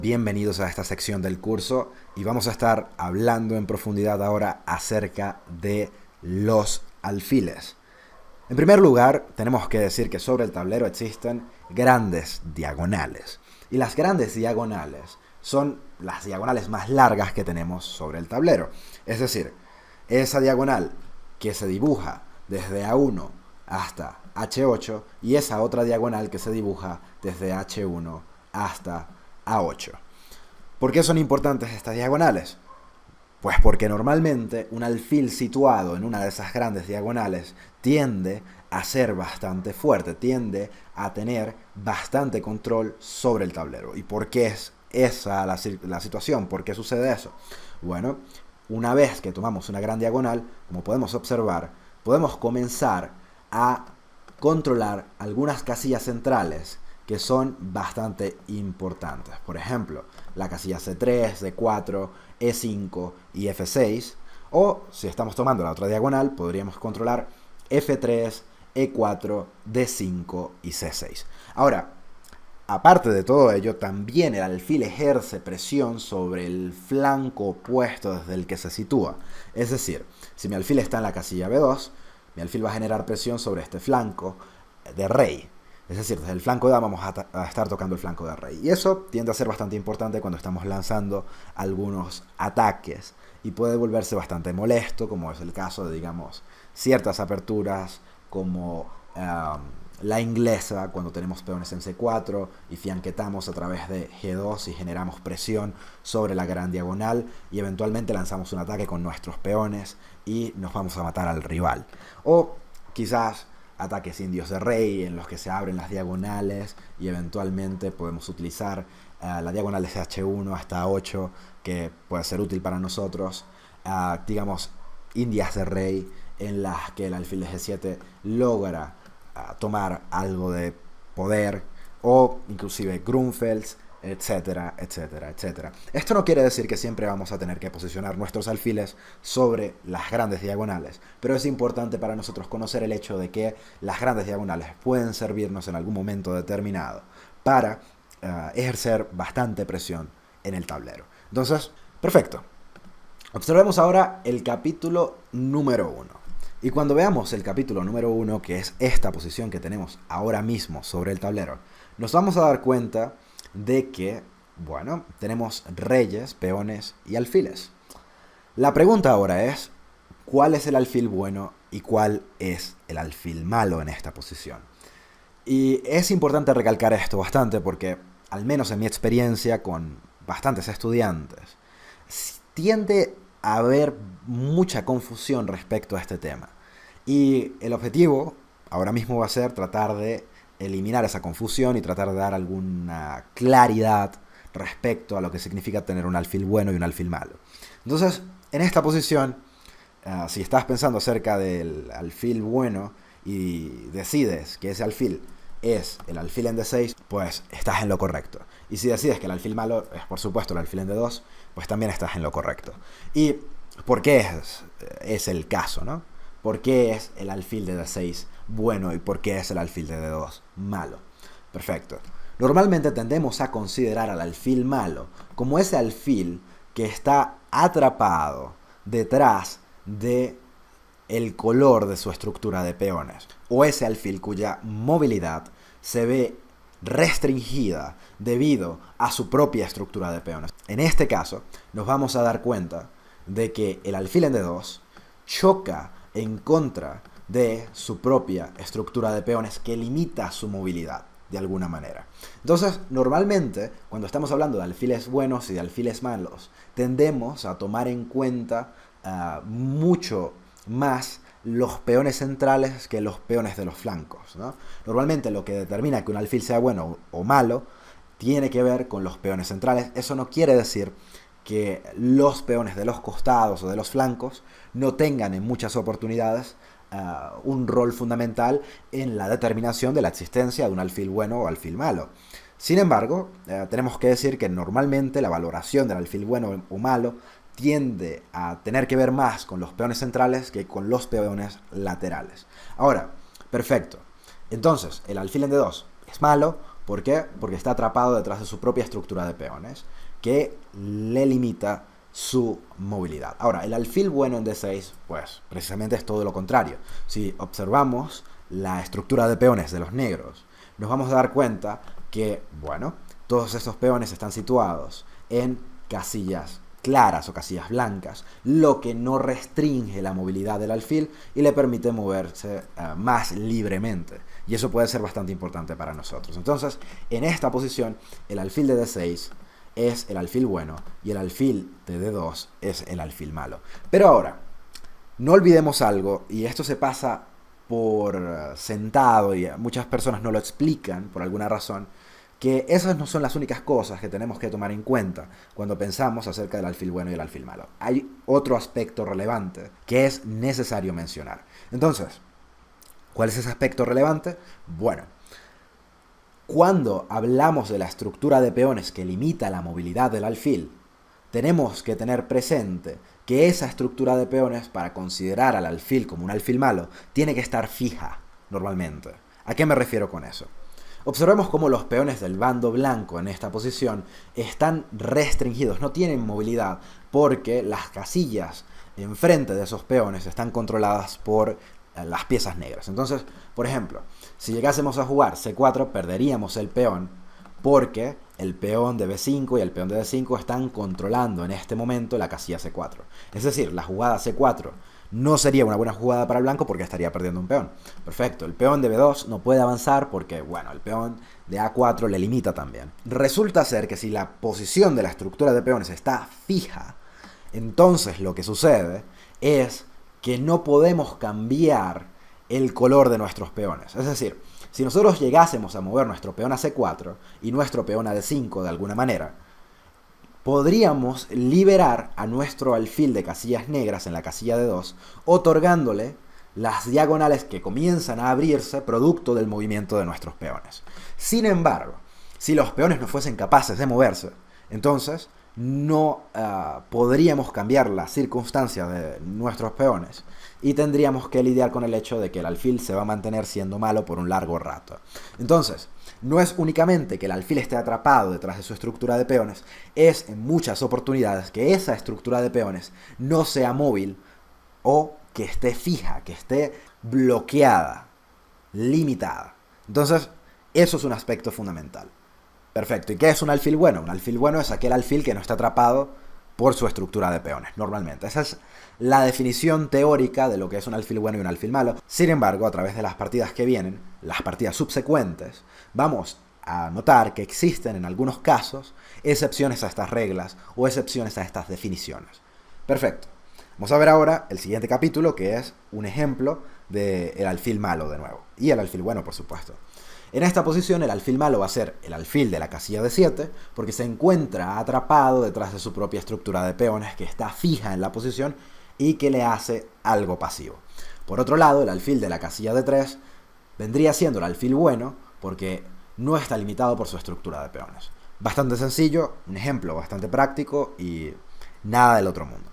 Bienvenidos a esta sección del curso y vamos a estar hablando en profundidad ahora acerca de los alfiles. En primer lugar, tenemos que decir que sobre el tablero existen grandes diagonales. Y las grandes diagonales son las diagonales más largas que tenemos sobre el tablero. Es decir, esa diagonal que se dibuja desde A1 hasta H8 y esa otra diagonal que se dibuja desde H1 hasta A8. ¿Por qué son importantes estas diagonales? Pues porque normalmente un alfil situado en una de esas grandes diagonales tiende a ser bastante fuerte, tiende a tener bastante control sobre el tablero. ¿Y por qué es esa la situación? ¿Por qué sucede eso? Bueno, una vez que tomamos una gran diagonal, como podemos observar, podemos comenzar a controlar algunas casillas centrales que son bastante importantes. Por ejemplo, la casilla C3, D4, E5 y F6. O, si estamos tomando la otra diagonal, podríamos controlar F3, E4, D5 y C6. Ahora, aparte de todo ello, también el alfil ejerce presión sobre el flanco opuesto desde el que se sitúa. Es decir, si mi alfil está en la casilla B2, mi alfil va a generar presión sobre este flanco de rey. Es decir, desde el flanco de A vamos a estar tocando el flanco de rey. Y eso tiende a ser bastante importante cuando estamos lanzando algunos ataques. Y puede volverse bastante molesto, como es el caso de, digamos, ciertas aperturas como la inglesa, cuando tenemos peones en C4 y fianquetamos a través de G2 y generamos presión sobre la gran diagonal y eventualmente lanzamos un ataque con nuestros peones y nos vamos a matar al rival. O quizás ataques indios de rey en los que se abren las diagonales y eventualmente podemos utilizar la diagonal de H1 hasta 8, que puede ser útil para nosotros. Digamos, indias de rey en las que el alfil de G7 logra tomar algo de poder, o inclusive Grunfels, etcétera, etcétera, etcétera. Esto no quiere decir que siempre vamos a tener que posicionar nuestros alfiles sobre las grandes diagonales, pero es importante para nosotros conocer el hecho de que las grandes diagonales pueden servirnos en algún momento determinado para ejercer bastante presión en el tablero. Entonces, perfecto. Observemos ahora el capítulo número 1. Y cuando veamos el capítulo número 1, que es esta posición que tenemos ahora mismo sobre el tablero, nos vamos a dar cuenta de que, bueno, tenemos reyes, peones y alfiles. La pregunta ahora es, ¿cuál es el alfil bueno y cuál es el alfil malo en esta posición? Y es importante recalcar esto bastante porque, al menos en mi experiencia con bastantes estudiantes, tiende a haber mucha confusión respecto a este tema. Y el objetivo ahora mismo va a ser tratar de eliminar esa confusión y tratar de dar alguna claridad respecto a lo que significa tener un alfil bueno y un alfil malo. Entonces, en esta posición, si estás pensando acerca del alfil bueno y decides que ese alfil es el alfil en D6, pues estás en lo correcto. Y si decides que el alfil malo es, por supuesto, el alfil en D2, pues también estás en lo correcto. ¿Y por qué es el caso, no? ¿Por qué es el alfil de D6 bueno y por qué es el alfil de D2 malo? Perfecto. Normalmente tendemos a considerar al alfil malo como ese alfil que está atrapado detrás de el color de su estructura de peones, o ese alfil cuya movilidad se ve restringida debido a su propia estructura de peones. En este caso, nos vamos a dar cuenta de que el alfil en D2 choca en contra de su propia estructura de peones que limita su movilidad de alguna manera. Entonces, normalmente, cuando estamos hablando de alfiles buenos y de alfiles malos, tendemos a tomar en cuenta mucho más los peones centrales que los peones de los flancos, ¿no? Normalmente lo que determina que un alfil sea bueno o malo tiene que ver con los peones centrales. Eso no quiere decir que los peones de los costados o de los flancos no tengan en muchas oportunidades un rol fundamental en la determinación de la existencia de un alfil bueno o alfil malo. Sin embargo, tenemos que decir que normalmente la valoración del alfil bueno o malo tiende a tener que ver más con los peones centrales que con los peones laterales. Ahora, perfecto. Entonces, el alfil en D2 es malo ¿Por qué? Porque está atrapado detrás de su propia estructura de peones, que le limita su movilidad. Ahora, el alfil bueno en D6, pues precisamente es todo lo contrario. Si observamos la estructura de peones de los negros, nos vamos a dar cuenta que, bueno, todos estos peones están situados en casillas claras o casillas blancas, lo que no restringe la movilidad del alfil y le permite moverse más libremente. Y eso puede ser bastante importante para nosotros. Entonces, en esta posición, el alfil de D6 es el alfil bueno y el alfil de D2 es el alfil malo. Pero ahora, no olvidemos algo, y esto se pasa por sentado y muchas personas no lo explican por alguna razón, que esas no son las únicas cosas que tenemos que tomar en cuenta cuando pensamos acerca del alfil bueno y el alfil malo. Hay otro aspecto relevante que es necesario mencionar. Entonces, ¿cuál es ese aspecto relevante? Bueno, cuando hablamos de la estructura de peones que limita la movilidad del alfil, tenemos que tener presente que esa estructura de peones, para considerar al alfil como un alfil malo, tiene que estar fija, normalmente. ¿A qué me refiero con eso? Observemos cómo los peones del bando blanco en esta posición están restringidos, no tienen movilidad, porque las casillas enfrente de esos peones están controladas por las piezas negras. Entonces, por ejemplo, si llegásemos a jugar C4, perderíamos el peón, porque el peón de B5 y el peón de D5 están controlando en este momento la casilla C4. Es decir, la jugada C4 no sería una buena jugada para el blanco porque estaría perdiendo un peón. Perfecto, el peón de B2 no puede avanzar porque, bueno, el peón de A4 le limita también. Resulta ser que si la posición de la estructura de peones está fija, entonces lo que sucede es que no podemos cambiar el color de nuestros peones. Es decir, si nosotros llegásemos a mover nuestro peón a C4 y nuestro peón a D5 de alguna manera, podríamos liberar a nuestro alfil de casillas negras en la casilla de 2, otorgándole las diagonales que comienzan a abrirse producto del movimiento de nuestros peones. Sin embargo, si los peones no fuesen capaces de moverse, entonces no podríamos cambiar la circunstancia de nuestros peones y tendríamos que lidiar con el hecho de que el alfil se va a mantener siendo malo por un largo rato. Entonces, no es únicamente que el alfil esté atrapado detrás de su estructura de peones, es en muchas oportunidades que esa estructura de peones no sea móvil o que esté fija, que esté bloqueada, limitada. Entonces, eso es un aspecto fundamental. Perfecto. ¿Y qué es un alfil bueno? Un alfil bueno es aquel alfil que no está atrapado por su estructura de peones, normalmente. Esa es la definición teórica de lo que es un alfil bueno y un alfil malo. Sin embargo, a través de las partidas que vienen, las partidas subsecuentes, vamos a notar que existen en algunos casos excepciones a estas reglas o excepciones a estas definiciones. Perfecto. Vamos a ver ahora el siguiente capítulo, que es un ejemplo del alfil malo de nuevo. Y el alfil bueno, por supuesto. En esta posición el alfil malo va a ser el alfil de la casilla de 7 porque se encuentra atrapado detrás de su propia estructura de peones que está fija en la posición y que le hace algo pasivo. Por otro lado, el alfil de la casilla de 3 vendría siendo el alfil bueno porque no está limitado por su estructura de peones. Bastante sencillo, un ejemplo bastante práctico y nada del otro mundo.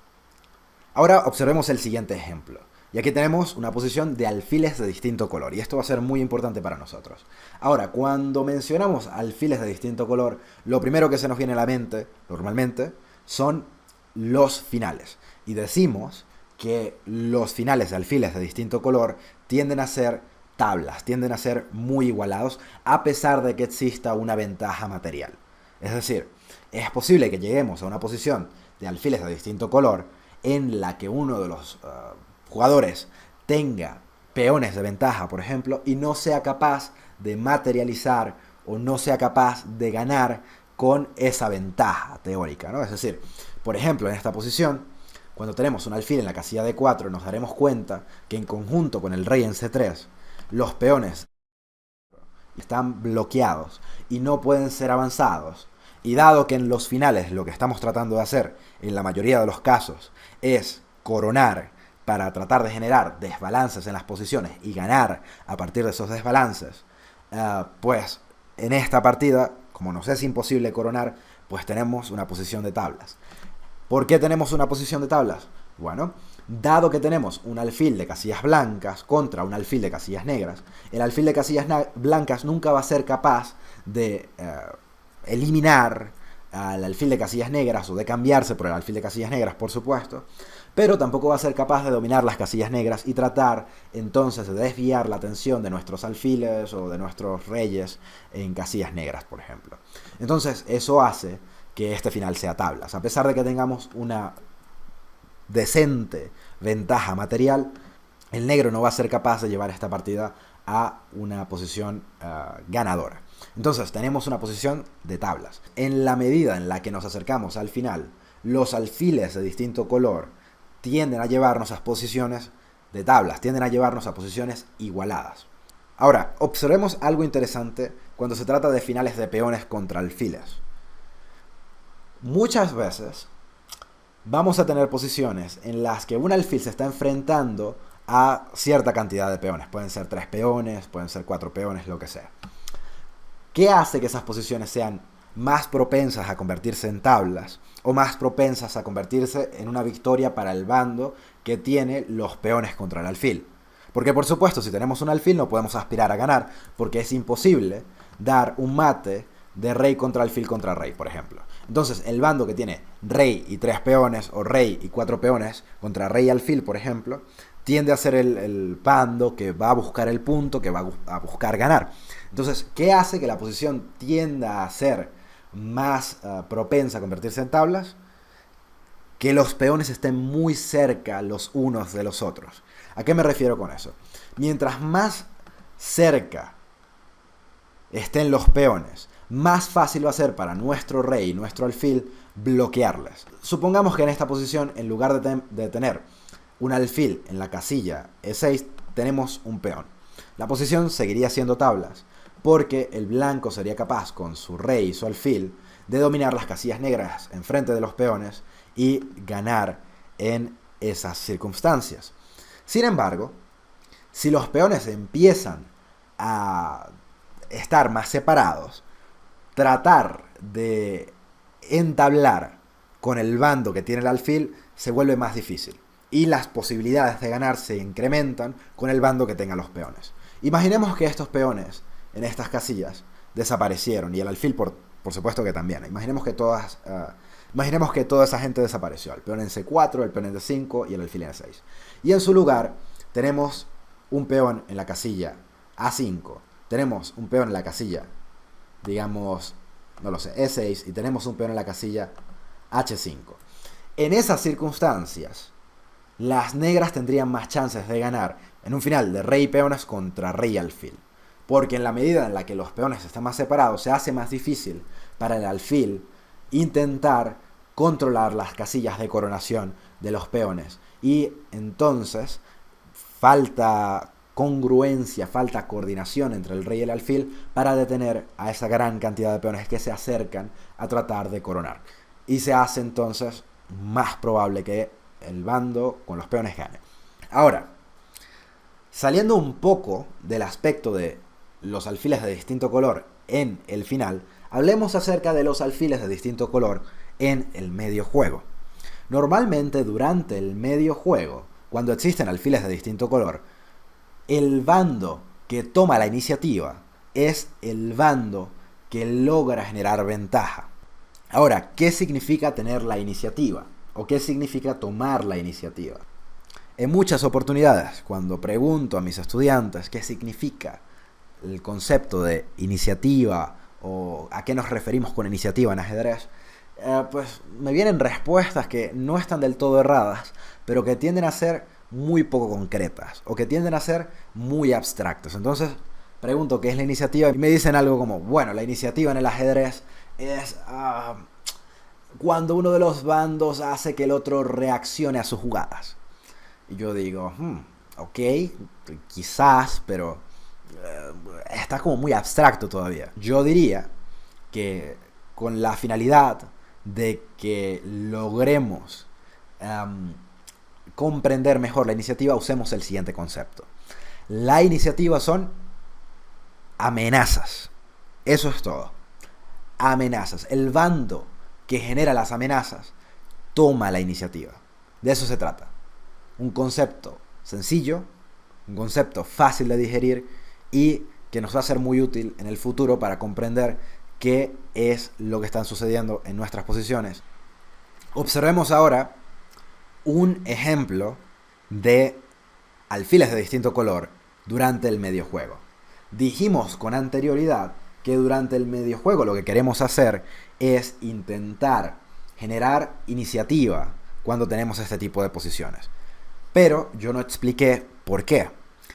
Ahora observemos el siguiente ejemplo. Y aquí tenemos una posición de alfiles de distinto color. Y esto va a ser muy importante para nosotros. Ahora, cuando mencionamos alfiles de distinto color, lo primero que se nos viene a la mente, normalmente, son los finales. Y decimos que los finales de alfiles de distinto color tienden a ser tablas, tienden a ser muy igualados, a pesar de que exista una ventaja material. Es decir, es posible que lleguemos a una posición de alfiles de distinto color en la que uno de los jugadores tenga peones de ventaja, por ejemplo, y no sea capaz de materializar o no sea capaz de ganar con esa ventaja teórica, ¿no? Es decir, por ejemplo, en esta posición, cuando tenemos un alfil en la casilla de 4, nos daremos cuenta que en conjunto con el rey en C3, los peones están bloqueados y no pueden ser avanzados. Y dado que en los finales lo que estamos tratando de hacer, en la mayoría de los casos, es coronar para tratar de generar desbalances en las posiciones y ganar a partir de esos desbalances, pues en esta partida, como nos es imposible coronar, pues tenemos una posición de tablas. ¿Por qué tenemos una posición de tablas? Bueno, dado que tenemos un alfil de casillas blancas contra un alfil de casillas negras, el alfil de casillas blancas nunca va a ser capaz de eliminar al alfil de casillas negras o de cambiarse por el alfil de casillas negras, por supuesto, pero tampoco va a ser capaz de dominar las casillas negras y tratar entonces de desviar la atención de nuestros alfiles o de nuestros reyes en casillas negras, por ejemplo. Entonces eso hace que este final sea tablas. A pesar de que tengamos una decente ventaja material, el negro no va a ser capaz de llevar esta partida a una posición ganadora. Entonces tenemos una posición de tablas. En la medida en la que nos acercamos al final, los alfiles de distinto color tienden a llevarnos a posiciones de tablas, tienden a llevarnos a posiciones igualadas. Ahora, observemos algo interesante cuando se trata de finales de peones contra alfiles. Muchas veces vamos a tener posiciones en las que un alfil se está enfrentando a cierta cantidad de peones. Pueden ser 3 peones, pueden ser 4 peones, lo que sea. ¿Qué hace que esas posiciones sean más propensas a convertirse en tablas o más propensas a convertirse en una victoria para el bando que tiene los peones contra el alfil? Porque por supuesto, si tenemos un alfil no podemos aspirar a ganar, porque es imposible dar un mate de rey contra alfil contra rey, por ejemplo. Entonces el bando que tiene rey y 3 peones o rey y 4 peones contra rey y alfil, por ejemplo, tiende a ser el bando que va a buscar el punto, que va a buscar ganar. Entonces, ¿qué hace que la posición tienda a ser más propensa a convertirse en tablas? Que los peones estén muy cerca los unos de los otros. ¿A qué me refiero con eso? Mientras más cerca estén los peones, más fácil va a ser para nuestro rey y nuestro alfil bloquearles. Supongamos que en esta posición, en lugar de tener un alfil en la casilla E6, tenemos un peón. La posición seguiría siendo tablas, porque el blanco sería capaz, con su rey y su alfil, de dominar las casillas negras enfrente de los peones y ganar en esas circunstancias. Sin embargo, si los peones empiezan a estar más separados, tratar de entablar con el bando que tiene el alfil se vuelve más difícil. Y las posibilidades de ganar se incrementan con el bando que tenga los peones. Imaginemos que estos peones en estas casillas desaparecieron y el alfil por supuesto que también. Imaginemos que toda esa gente desapareció. El peón en C4, el peón en D5 y el alfil en E6. Y en su lugar tenemos un peón en la casilla A5. Tenemos un peón en la casilla, digamos, no lo sé, E6 y tenemos un peón en la casilla H5. En esas circunstancias, las negras tendrían más chances de ganar en un final de rey y peones contra rey y alfil. Porque en la medida en la que los peones están más separados, se hace más difícil para el alfil intentar controlar las casillas de coronación de los peones. Y entonces falta congruencia, falta coordinación entre el rey y el alfil para detener a esa gran cantidad de peones que se acercan a tratar de coronar. Y se hace entonces más probable que el bando con los peones gane. Ahora, saliendo un poco del aspecto de los alfiles de distinto color en el final, hablemos acerca de los alfiles de distinto color en el medio juego. Normalmente durante el medio juego, cuando existen alfiles de distinto color, el bando que toma la iniciativa es el bando que logra generar ventaja. Ahora, ¿qué significa tener la iniciativa? ¿O qué significa tomar la iniciativa? En muchas oportunidades, cuando pregunto a mis estudiantes qué significa el concepto de iniciativa o a qué nos referimos con iniciativa en ajedrez, pues me vienen respuestas que no están del todo erradas, pero que tienden a ser muy poco concretas o que tienden a ser muy abstractas. Entonces pregunto qué es la iniciativa y me dicen algo como, bueno, la iniciativa en el ajedrez es cuando uno de los bandos hace que el otro reaccione a sus jugadas. Y yo digo, ok, quizás, pero está como muy abstracto todavía. Yo diría que con la finalidad de que logremos comprender mejor la iniciativa, usemos el siguiente concepto. La iniciativa son amenazas. Eso es todo. Amenazas. El bando que genera las amenazas toma la iniciativa. De eso se trata. Un concepto sencillo, un concepto fácil de digerir y que nos va a ser muy útil en el futuro para comprender qué es lo que están sucediendo en nuestras posiciones. Observemos ahora un ejemplo de alfiles de distinto color durante el mediojuego. Dijimos con anterioridad que durante el mediojuego lo que queremos hacer es intentar generar iniciativa cuando tenemos este tipo de posiciones. Pero yo no expliqué por qué.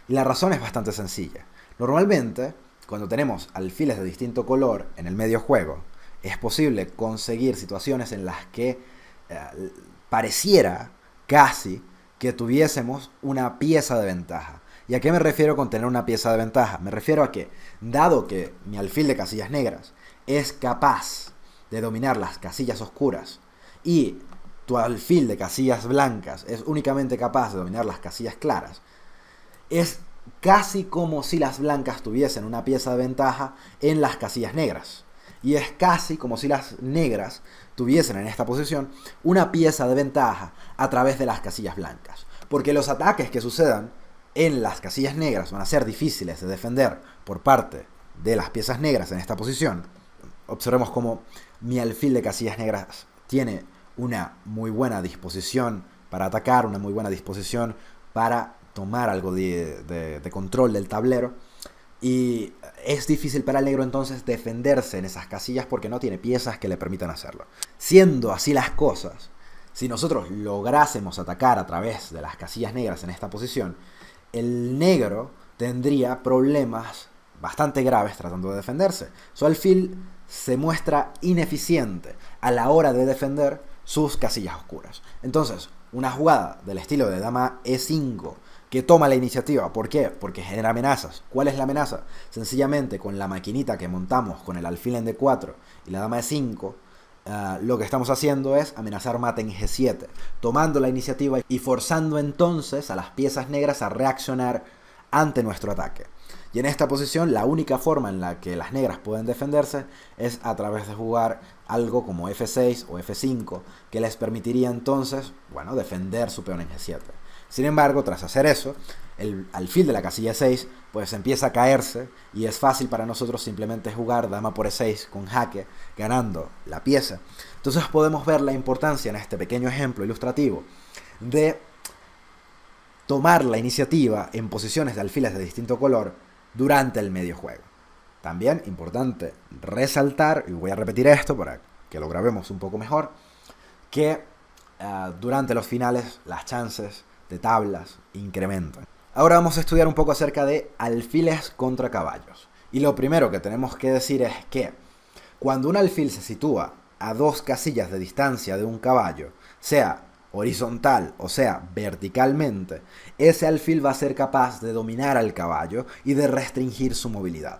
Y la razón es bastante sencilla. Normalmente, cuando tenemos alfiles de distinto color en el mediojuego, es posible conseguir situaciones en las que pareciera casi que tuviésemos una pieza de ventaja. ¿Y a qué me refiero con tener una pieza de ventaja? Me refiero a que, dado que mi alfil de casillas negras es capaz de dominar las casillas oscuras y tu alfil de casillas blancas es únicamente capaz de dominar las casillas claras, es casi como si las blancas tuviesen una pieza de ventaja en las casillas negras. Y es casi como si las negras tuviesen en esta posición una pieza de ventaja a través de las casillas blancas. Porque los ataques que sucedan en las casillas negras van a ser difíciles de defender por parte de las piezas negras en esta posición. Observemos cómo mi alfil de casillas negras tiene una muy buena disposición para atacar, una muy buena disposición para tomar algo de control del tablero. Y es difícil para el negro entonces defenderse en esas casillas porque no tiene piezas que le permitan hacerlo. Siendo así las cosas, si nosotros lográsemos atacar a través de las casillas negras en esta posición, el negro tendría problemas bastante graves tratando de defenderse. Su alfil se muestra ineficiente a la hora de defender sus casillas oscuras. Entonces, una jugada del estilo de dama E5 que toma la iniciativa. ¿Por qué? Porque genera amenazas. ¿Cuál es la amenaza? Sencillamente con la maquinita que montamos con el alfil en D4 y la dama E5, lo que estamos haciendo es amenazar mate en G7, tomando la iniciativa y forzando entonces a las piezas negras a reaccionar ante nuestro ataque. Y en esta posición la única forma en la que las negras pueden defenderse es a través de jugar algo como F6 o F5, que les permitiría entonces, bueno, defender su peón en G7. Sin embargo, tras hacer eso, el alfil de la casilla 6 pues empieza a caerse y es fácil para nosotros simplemente jugar dama por E6 con jaque, ganando la pieza. Entonces podemos ver la importancia en este pequeño ejemplo ilustrativo de tomar la iniciativa en posiciones de alfiles de distinto color durante el medio juego. También importante resaltar, y voy a repetir esto para que lo grabemos un poco mejor, que durante los finales las chances de tablas incrementan. Ahora vamos a estudiar un poco acerca de alfiles contra caballos. Y lo primero que tenemos que decir es que cuando un alfil se sitúa a 2 casillas de distancia de un caballo, sea horizontal o sea verticalmente, ese alfil va a ser capaz de dominar al caballo y de restringir su movilidad.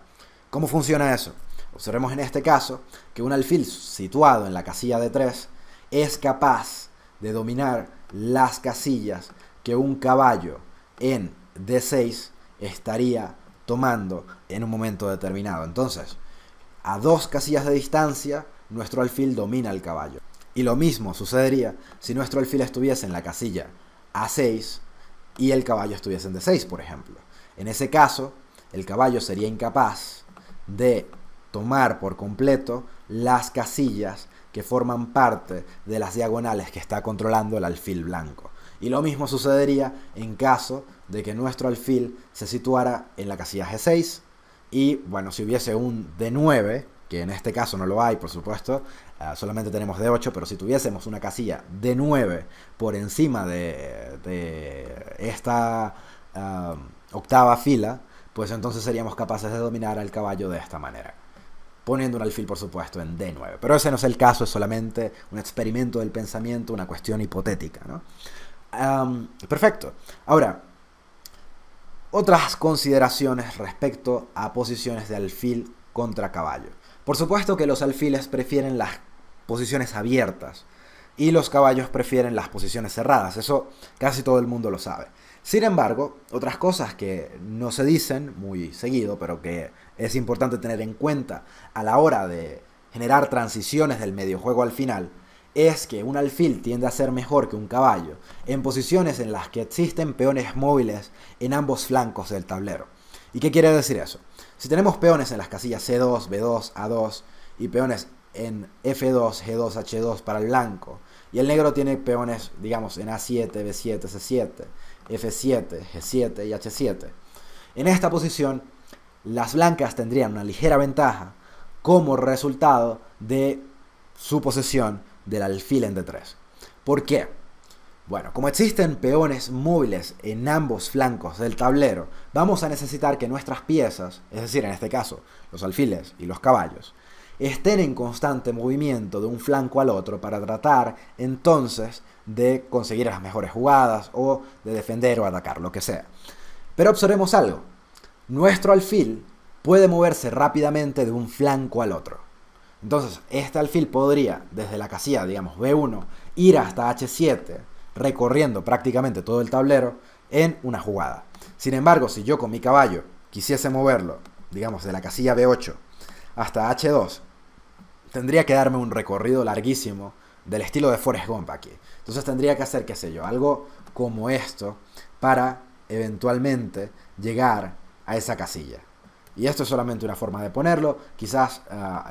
¿Cómo funciona eso? Observemos en este caso que un alfil situado en la casilla de 3 es capaz de dominar las casillas que un caballo en D6 estaría tomando en un momento determinado. Entonces, a 2 casillas de distancia, nuestro alfil domina al caballo. Y lo mismo sucedería si nuestro alfil estuviese en la casilla A6 y el caballo estuviese en D6, por ejemplo. En ese caso, el caballo sería incapaz de tomar por completo las casillas que forman parte de las diagonales que está controlando el alfil blanco. Y lo mismo sucedería en caso de que nuestro alfil se situara en la casilla G6 y, bueno, si hubiese un D9, que en este caso no lo hay, por supuesto, solamente tenemos D8, pero si tuviésemos una casilla D9 por encima de esta octava fila, pues entonces seríamos capaces de dominar al caballo de esta manera, poniendo un alfil, por supuesto, en D9. Pero ese no es el caso, es solamente un experimento del pensamiento, una cuestión hipotética, ¿no? Perfecto. Ahora, otras consideraciones respecto a posiciones de alfil contra caballo. Por supuesto que los alfiles prefieren las posiciones abiertas y los caballos prefieren las posiciones cerradas. Eso casi todo el mundo lo sabe. Sin embargo, otras cosas que no se dicen muy seguido, pero que es importante tener en cuenta a la hora de generar transiciones del mediojuego al final, es que un alfil tiende a ser mejor que un caballo en posiciones en las que existen peones móviles en ambos flancos del tablero. ¿Y qué quiere decir eso? Si tenemos peones en las casillas C2, B2, A2 y peones en F2, G2, H2 para el blanco, y el negro tiene peones, digamos, en A7, B7, C7, F7, G7 y H7. En esta posición, las blancas tendrían una ligera ventaja como resultado de su posesión del alfil en D3. ¿Por qué? Bueno, como existen peones móviles en ambos flancos del tablero, vamos a necesitar que nuestras piezas, es decir, en este caso, los alfiles y los caballos, estén en constante movimiento de un flanco al otro para tratar entonces de conseguir las mejores jugadas o de defender o atacar, lo que sea. Pero observemos algo. Nuestro alfil puede moverse rápidamente de un flanco al otro. Entonces, este alfil podría, desde la casilla, digamos, B1, ir hasta H7, recorriendo prácticamente todo el tablero en una jugada. Sin embargo, si yo con mi caballo quisiese moverlo, digamos, de la casilla B8 hasta H2, tendría que darme un recorrido larguísimo del estilo de Forrest Gump aquí. Entonces tendría que hacer, qué sé yo, algo como esto para eventualmente llegar a esa casilla. Y esto es solamente una forma de ponerlo. Quizás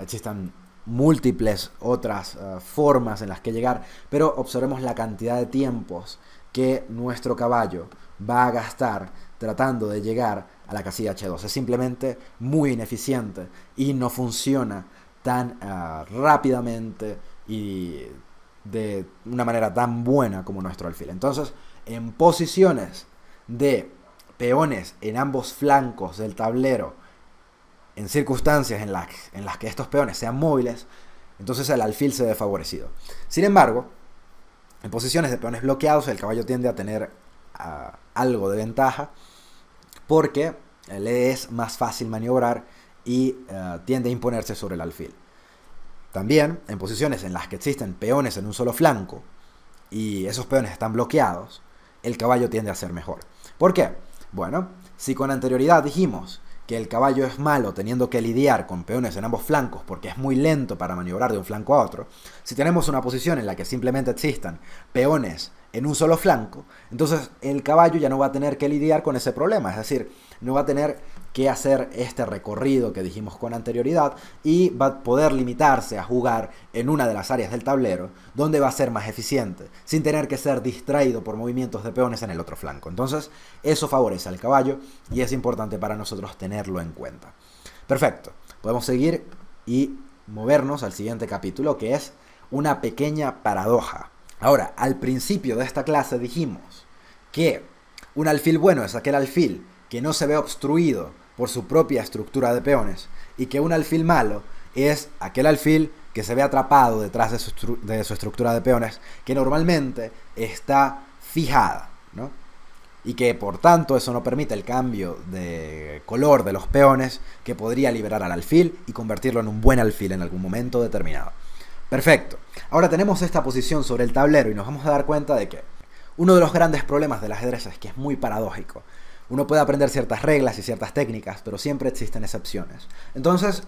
existan múltiples otras formas en las que llegar, pero observemos la cantidad de tiempos que nuestro caballo va a gastar tratando de llegar a la casilla H2. Es simplemente muy ineficiente y no funciona tan rápidamente y de una manera tan buena como nuestro alfil. Entonces, en posiciones de peones en ambos flancos del tablero, en circunstancias en las que estos peones sean móviles, entonces el alfil se ve favorecido. Sin embargo, en posiciones de peones bloqueados, el caballo tiende a tener algo de ventaja porque le es más fácil maniobrar y tiende a imponerse sobre el alfil. También, en posiciones en las que existen peones en un solo flanco y esos peones están bloqueados, el caballo tiende a ser mejor. ¿Por qué? Bueno, si con anterioridad dijimos que el caballo es malo teniendo que lidiar con peones en ambos flancos porque es muy lento para maniobrar de un flanco a otro, si tenemos una posición en la que simplemente existan peones en un solo flanco, entonces el caballo ya no va a tener que lidiar con ese problema, es decir, no va a tener que hacer este recorrido que dijimos con anterioridad y va a poder limitarse a jugar en una de las áreas del tablero donde va a ser más eficiente, sin tener que ser distraído por movimientos de peones en el otro flanco. Entonces, eso favorece al caballo y es importante para nosotros tenerlo en cuenta. Perfecto, podemos seguir y movernos al siguiente capítulo, que es una pequeña paradoja. Ahora, al principio de esta clase dijimos que un alfil bueno es aquel alfil que no se ve obstruido por su propia estructura de peones y que un alfil malo es aquel alfil que se ve atrapado detrás de su estructura de peones, que normalmente está fijada, ¿no? Y que por tanto eso no permite el cambio de color de los peones, que podría liberar al alfil y convertirlo en un buen alfil en algún momento determinado. Perfecto. Ahora tenemos esta posición sobre el tablero y nos vamos a dar cuenta de que uno de los grandes problemas del ajedrez es que es muy paradójico. Uno puede aprender ciertas reglas y ciertas técnicas, pero siempre existen excepciones. Entonces,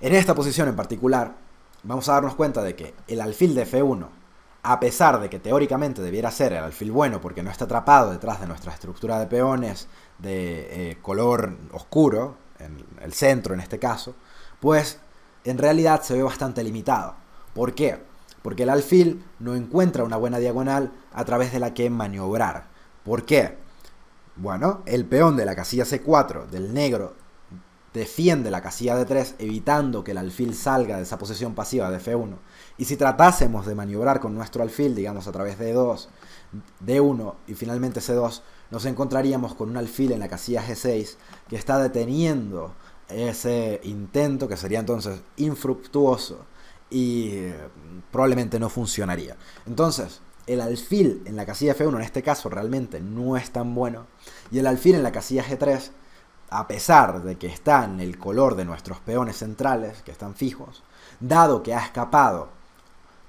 en esta posición en particular, vamos a darnos cuenta de que el alfil de F1, a pesar de que teóricamente debiera ser el alfil bueno porque no está atrapado detrás de nuestra estructura de peones de color oscuro, en el centro en este caso, pues en realidad se ve bastante limitado. ¿Por qué? Porque el alfil no encuentra una buena diagonal a través de la que maniobrar. ¿Por qué? Bueno, el peón de la casilla C4 del negro defiende la casilla D3 evitando que el alfil salga de esa posición pasiva de F1. Y si tratásemos de maniobrar con nuestro alfil, digamos a través de D2, D1 y finalmente C2, nos encontraríamos con un alfil en la casilla G6 que está deteniendo ese intento, que sería entonces infructuoso y probablemente no funcionaría. Entonces, el alfil en la casilla F1 en este caso realmente no es tan bueno, y el alfil en la casilla G3, a pesar de que está en el color de nuestros peones centrales, que están fijos, dado que ha escapado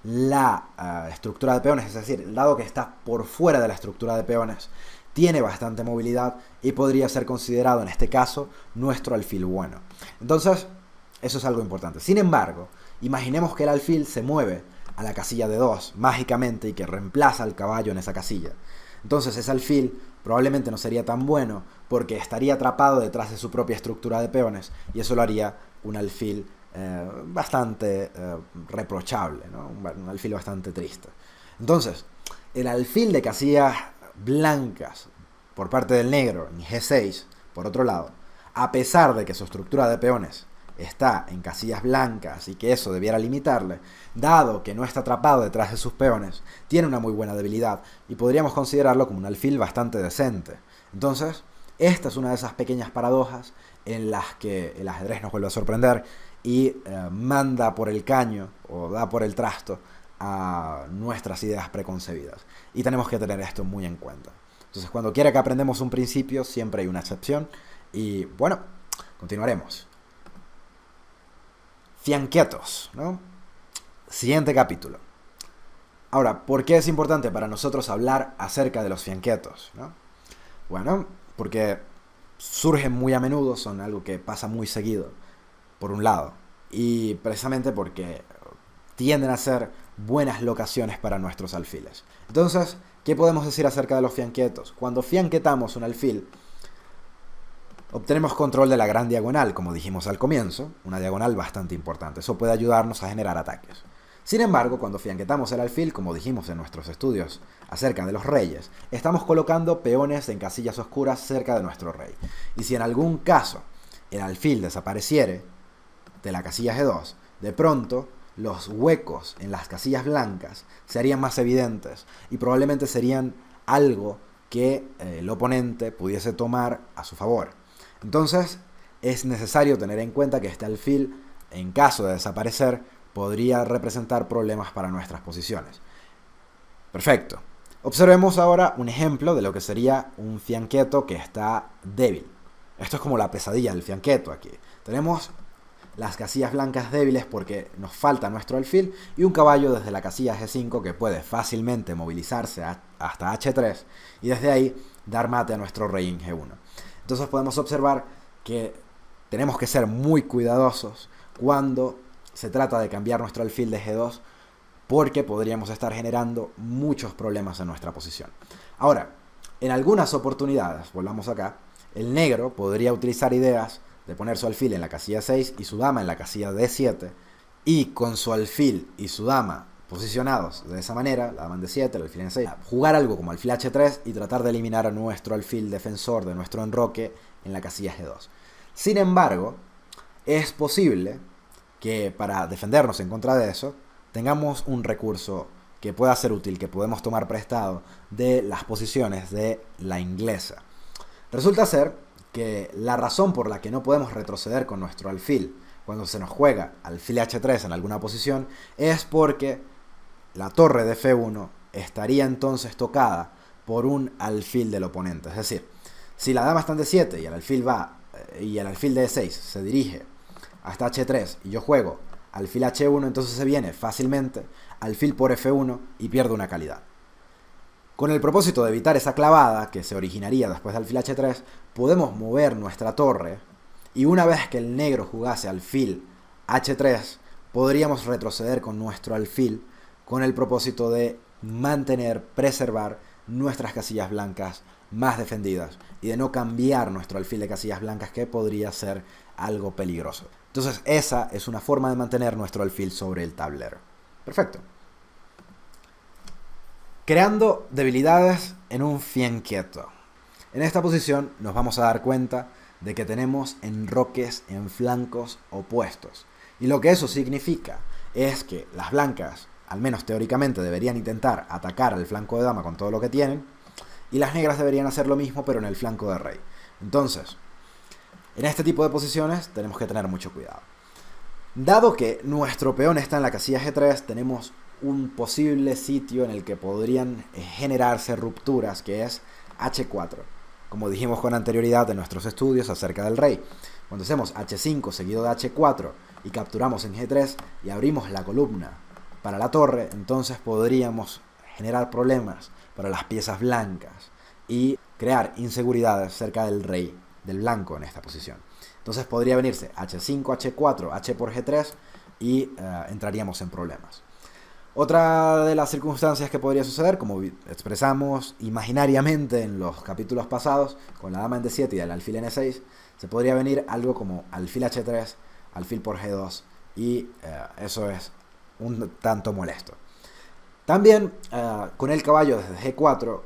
la estructura de peones, es decir, dado que está por fuera de la estructura de peones, tiene bastante movilidad y podría ser considerado en este caso nuestro alfil bueno. Entonces, eso es algo importante. Sin embargo, imaginemos que el alfil se mueve a la casilla de 2 mágicamente y que reemplaza al caballo en esa casilla. Entonces ese alfil probablemente no sería tan bueno porque estaría atrapado detrás de su propia estructura de peones y eso lo haría un alfil bastante reprochable, ¿no? Un alfil bastante triste. Entonces, el alfil de casillas blancas por parte del negro en G6, por otro lado, a pesar de que su estructura de peones está en casillas blancas y que eso debiera limitarle, dado que no está atrapado detrás de sus peones, tiene una muy buena debilidad y podríamos considerarlo como un alfil bastante decente. Entonces, esta es una de esas pequeñas paradojas en las que el ajedrez nos vuelve a sorprender y manda por el caño o da por el trasto a nuestras ideas preconcebidas. Y tenemos que tener esto muy en cuenta. Entonces, cuando quiera que aprendemos un principio, siempre hay una excepción. Y bueno, continuaremos. Fianquetos, ¿no? Siguiente capítulo. Ahora, ¿por qué es importante para nosotros hablar acerca de los fianquetos, ¿no? Bueno, porque surgen muy a menudo, son algo que pasa muy seguido, por un lado, y precisamente porque tienden a ser buenas locaciones para nuestros alfiles. Entonces, ¿qué podemos decir acerca de los fianquetos? Cuando fianquetamos un alfil, obtenemos control de la gran diagonal, como dijimos al comienzo, una diagonal bastante importante. Eso puede ayudarnos a generar ataques. Sin embargo, cuando fianquetamos el alfil, como dijimos en nuestros estudios acerca de los reyes, estamos colocando peones en casillas oscuras cerca de nuestro rey. Y si en algún caso el alfil desapareciere de la casilla G2, de pronto los huecos en las casillas blancas serían más evidentes y probablemente serían algo que el oponente pudiese tomar a su favor. Entonces, es necesario tener en cuenta que este alfil, en caso de desaparecer, podría representar problemas para nuestras posiciones. Perfecto. Observemos ahora un ejemplo de lo que sería un fianqueto que está débil. Esto es como la pesadilla del fianqueto aquí. Tenemos las casillas blancas débiles porque nos falta nuestro alfil y un caballo desde la casilla G5 que puede fácilmente movilizarse hasta H3 y desde ahí dar mate a nuestro rey en G1. Entonces podemos observar que tenemos que ser muy cuidadosos cuando se trata de cambiar nuestro alfil de G2 porque podríamos estar generando muchos problemas en nuestra posición. Ahora, en algunas oportunidades, volvamos acá, el negro podría utilizar ideas de poner su alfil en la casilla 6 y su dama en la casilla D7 y con su alfil y su dama posicionados de esa manera, la dama en D7, el alfil en 6, jugar algo como alfil H3 y tratar de eliminar a nuestro alfil defensor de nuestro enroque en la casilla G2. Sin embargo, es posible que para defendernos en contra de eso, tengamos un recurso que pueda ser útil, que podemos tomar prestado de las posiciones de la inglesa. Resulta ser que la razón por la que no podemos retroceder con nuestro alfil cuando se nos juega alfil H3 en alguna posición es porque la torre de F1 estaría entonces tocada por un alfil del oponente. Es decir, si la dama está en D7 y el alfil de E6 se dirige hasta H3 y yo juego alfil H1, entonces se viene fácilmente alfil por F1 y pierde una calidad. Con el propósito de evitar esa clavada que se originaría después de alfil H3, podemos mover nuestra torre y una vez que el negro jugase alfil H3, podríamos retroceder con nuestro alfil con el propósito de preservar nuestras casillas blancas más defendidas y de no cambiar nuestro alfil de casillas blancas, que podría ser algo peligroso. Entonces esa es una forma de mantener nuestro alfil sobre el tablero. Perfecto. Creando debilidades en un fianqueto. En esta posición nos vamos a dar cuenta de que tenemos enroques en flancos opuestos. Y lo que eso significa es que las blancas, al menos teóricamente, deberían intentar atacar al flanco de dama con todo lo que tienen, y las negras deberían hacer lo mismo pero en el flanco de rey. Entonces, en este tipo de posiciones tenemos que tener mucho cuidado. Dado que nuestro peón está en la casilla G3, tenemos un posible sitio en el que podrían generarse rupturas, que es H4. Como dijimos con anterioridad en nuestros estudios acerca del rey. Cuando hacemos H5 seguido de H4 y capturamos en G3 y abrimos la columna para la torre, entonces podríamos generar problemas para las piezas blancas y crear inseguridades cerca del rey, del blanco en esta posición. Entonces podría venirse H5, H4, H por G3 y entraríamos en problemas. Otra de las circunstancias que podría suceder, como expresamos imaginariamente en los capítulos pasados, con la dama en D7 y el alfil en E6, se podría venir algo como alfil H3, alfil por G2, y eso es un tanto molesto. También con el caballo desde G4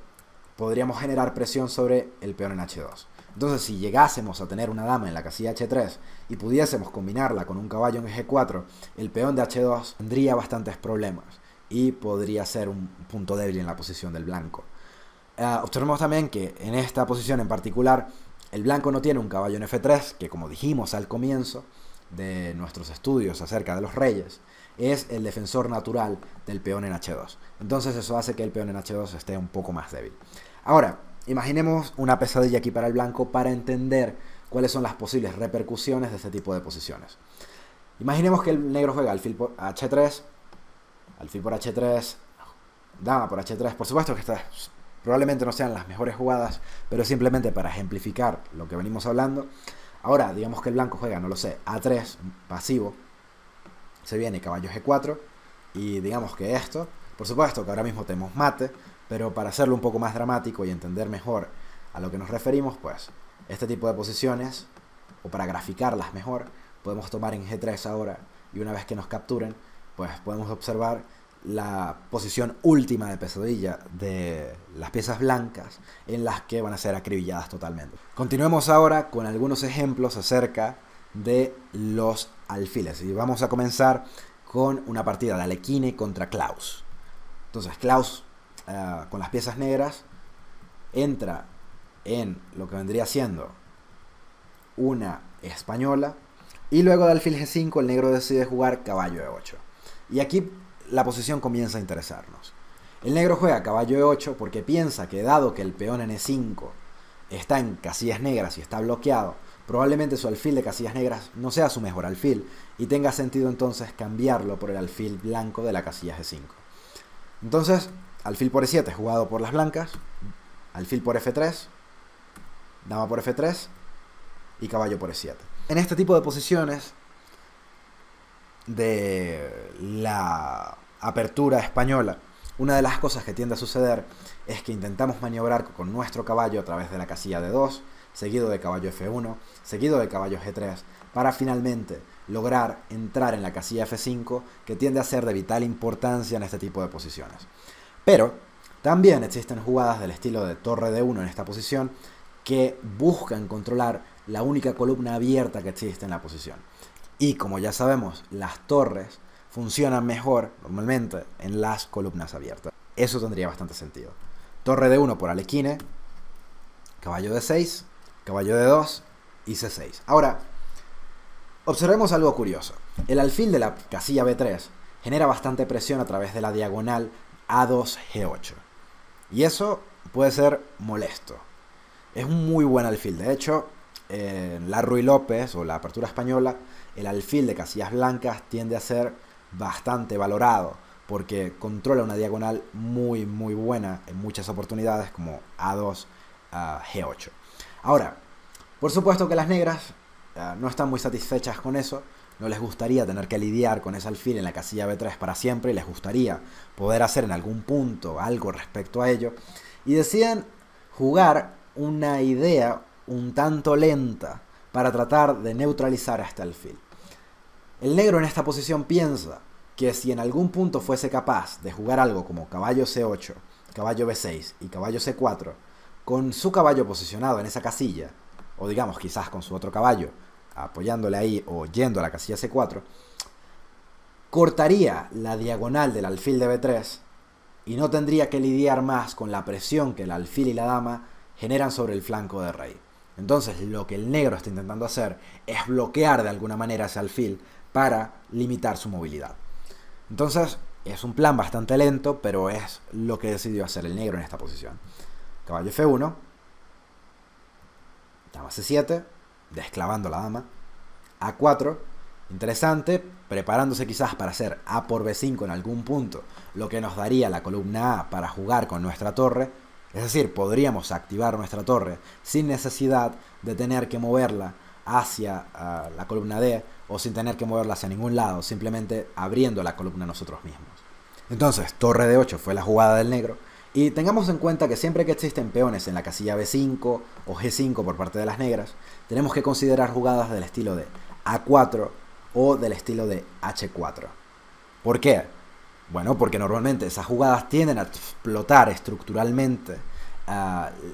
podríamos generar presión sobre el peón en H2. Entonces, si llegásemos a tener una dama en la casilla H3 y pudiésemos combinarla con un caballo en G4, el peón de H2 tendría bastantes problemas y podría ser un punto débil en la posición del blanco. Observemos también que en esta posición en particular, el blanco no tiene un caballo en F3, que como dijimos al comienzo de nuestros estudios acerca de los reyes, es el defensor natural del peón en H2. Entonces eso hace que el peón en H2 esté un poco más débil. Ahora, imaginemos una pesadilla aquí para el blanco para entender cuáles son las posibles repercusiones de este tipo de posiciones. Imaginemos que el negro juega alfil por H3, alfil por H3, dama por H3. Por supuesto que estas probablemente no sean las mejores jugadas, pero simplemente para ejemplificar lo que venimos hablando. Ahora, digamos que el blanco juega, no lo sé, A3, pasivo. Se viene caballo G4 y digamos que esto, por supuesto que ahora mismo tenemos mate, pero para hacerlo un poco más dramático y entender mejor a lo que nos referimos, pues este tipo de posiciones, o para graficarlas mejor, podemos tomar en G3 ahora, y una vez que nos capturen, pues podemos observar la posición última de pesadilla de las piezas blancas en las que van a ser acribilladas totalmente. Continuemos ahora con algunos ejemplos acerca de los alfiles y vamos a comenzar con una partida de Alekhine contra Klaus. Entonces Klaus con las piezas negras entra en lo que vendría siendo una española y luego de alfil G5 el negro decide jugar caballo E8 y aquí la posición comienza a interesarnos. El negro juega caballo E8 porque piensa que dado que el peón en E5 está en casillas negras y está bloqueado, probablemente su alfil de casillas negras no sea su mejor alfil y tenga sentido entonces cambiarlo por el alfil blanco de la casilla G5. Entonces, alfil por E7 jugado por las blancas, alfil por F3, dama por F3 y caballo por E7. En este tipo de posiciones de la apertura española, una de las cosas que tiende a suceder es que intentamos maniobrar con nuestro caballo a través de la casilla D2, seguido de caballo F1, seguido de caballo G3, para finalmente lograr entrar en la casilla F5, que tiende a ser de vital importancia en este tipo de posiciones. Pero también existen jugadas del estilo de torre D1 en esta posición que buscan controlar la única columna abierta que existe en la posición. Y como ya sabemos, las torres funcionan mejor normalmente en las columnas abiertas. Eso tendría bastante sentido. Torre D1 por Alekhine, caballo D6, caballo D2 y C6. Ahora, observemos algo curioso. El alfil de la casilla B3 genera bastante presión a través de la diagonal A2-G8. Y eso puede ser molesto. Es un muy buen alfil. De hecho, en la Ruy López o la apertura española, el alfil de casillas blancas tiende a ser bastante valorado porque controla una diagonal muy buena en muchas oportunidades como A2 a G8. Ahora, por supuesto que las negras no están muy satisfechas con eso, no les gustaría tener que lidiar con ese alfil en la casilla B3 para siempre y les gustaría poder hacer en algún punto algo respecto a ello y deciden jugar una idea un tanto lenta para tratar de neutralizar a este alfil. El negro en esta posición piensa que si en algún punto fuese capaz de jugar algo como caballo C8, caballo B6 y caballo C4, con su caballo posicionado en esa casilla, o digamos quizás con su otro caballo apoyándole ahí o yendo a la casilla C4, cortaría la diagonal del alfil de B3 y no tendría que lidiar más con la presión que el alfil y la dama generan sobre el flanco de rey. Entonces lo que el negro está intentando hacer es bloquear de alguna manera ese alfil para limitar su movilidad. Entonces es un plan bastante lento, pero es lo que decidió hacer el negro en esta posición. Caballo F1, dama C7, desclavando la dama, A4, interesante, preparándose quizás para hacer A por B5 en algún punto, lo que nos daría la columna A para jugar con nuestra torre. Es decir, podríamos activar nuestra torre sin necesidad de tener que moverla hacia la columna D o sin tener que moverla hacia ningún lado, simplemente abriendo la columna nosotros mismos. Entonces, torre de 8 fue la jugada del negro. Y tengamos en cuenta que siempre que existen peones en la casilla B5 o G5 por parte de las negras, tenemos que considerar jugadas del estilo de A4 o del estilo de H4. ¿Por qué? Bueno, porque normalmente esas jugadas tienden a explotar estructuralmente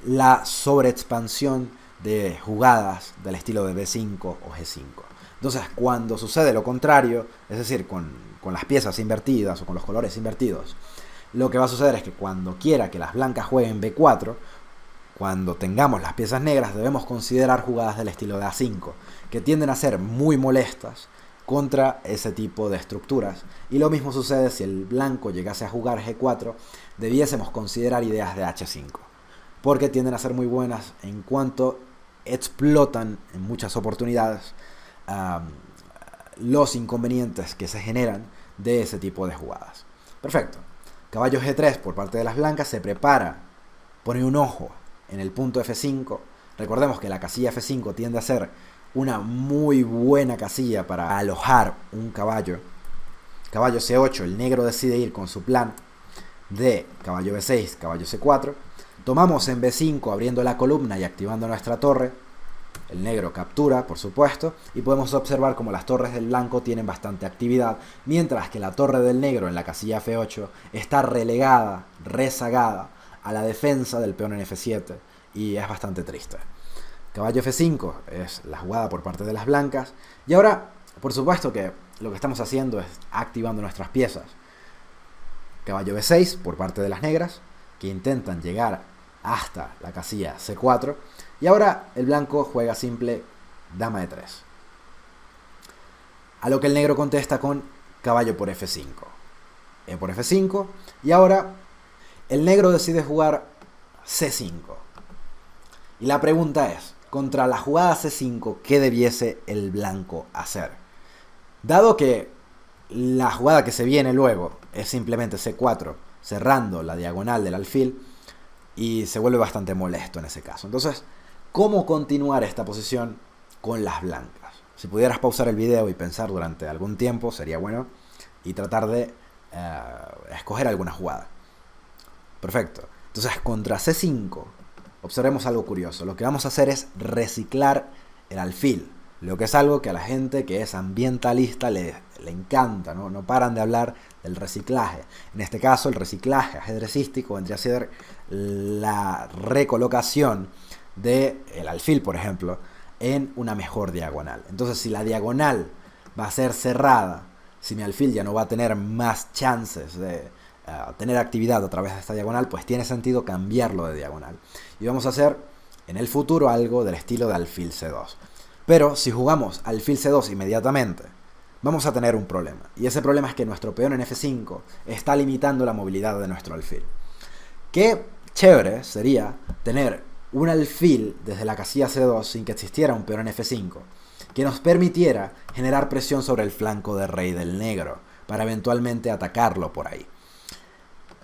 la sobreexpansión de jugadas del estilo de B5 o G5. Entonces, cuando sucede lo contrario, es decir, con las piezas invertidas o con los colores invertidos, lo que va a suceder es que cuando quiera que las blancas jueguen B4, cuando tengamos las piezas negras debemos considerar jugadas del estilo de A5, que tienden a ser muy molestas contra ese tipo de estructuras. Y lo mismo sucede si el blanco llegase a jugar G4, debiésemos considerar ideas de H5, porque tienden a ser muy buenas en cuanto explotan en muchas oportunidades los inconvenientes que se generan de ese tipo de jugadas. Perfecto. Caballo G3 por parte de las blancas se prepara, pone un ojo en el punto F5. Recordemos que la casilla F5 tiende a ser una muy buena casilla para alojar un caballo. Caballo C8, el negro decide ir con su plan de caballo B6, caballo C4. Tomamos en B5 abriendo la columna y activando nuestra torre. El negro captura, por supuesto, y podemos observar como las torres del blanco tienen bastante actividad, mientras que la torre del negro en la casilla F8 está relegada, rezagada a la defensa del peón en F7, y es bastante triste. Caballo F5 es la jugada por parte de las blancas, y ahora, por supuesto que lo que estamos haciendo es activando nuestras piezas. Caballo B6 por parte de las negras, que intentan llegar hasta la casilla C4, y ahora el blanco juega simple dama de 3. A lo que el negro contesta con caballo por F5. E por F5. Y ahora el negro decide jugar C5. Y la pregunta es, contra la jugada C5, ¿qué debiese el blanco hacer? Dado que la jugada que se viene luego es simplemente C4, cerrando la diagonal del alfil, y se vuelve bastante molesto en ese caso. Entonces, ¿cómo continuar esta posición con las blancas? Si pudieras pausar el video y pensar durante algún tiempo, sería bueno, y tratar de escoger alguna jugada. Perfecto. Entonces, contra C5, observemos algo curioso. Lo que vamos a hacer es reciclar el alfil, lo que es algo que a la gente que es ambientalista le encanta, ¿no? No paran de hablar del reciclaje. En este caso, el reciclaje ajedrecístico vendría a ser la recolocación del alfil, por ejemplo, en una mejor diagonal. Entonces, si la diagonal va a ser cerrada, si mi alfil ya no va a tener más chances de tener actividad a través de esta diagonal, pues tiene sentido cambiarlo de diagonal. Y vamos a hacer en el futuro algo del estilo de alfil C2. Pero si jugamos alfil C2 inmediatamente, vamos a tener un problema. Y ese problema es que nuestro peón en F5 está limitando la movilidad de nuestro alfil. Qué chévere sería tener un alfil desde la casilla C2 sin que existiera un peón en F5, que nos permitiera generar presión sobre el flanco de rey del negro, para eventualmente atacarlo por ahí.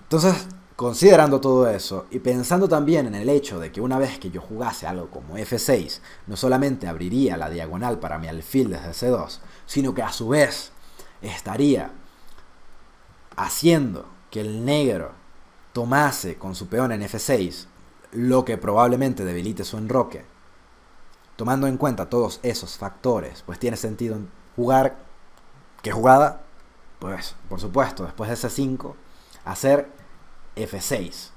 Entonces, considerando todo eso y pensando también en el hecho de que una vez que yo jugase algo como F6, no solamente abriría la diagonal para mi alfil desde C2, sino que a su vez estaría haciendo que el negro tomase con su peón en F6, lo que probablemente debilite su enroque. Tomando en cuenta todos esos factores, pues tiene sentido jugar. ¿Qué jugada? Pues, por supuesto, después de C5, hacer F6.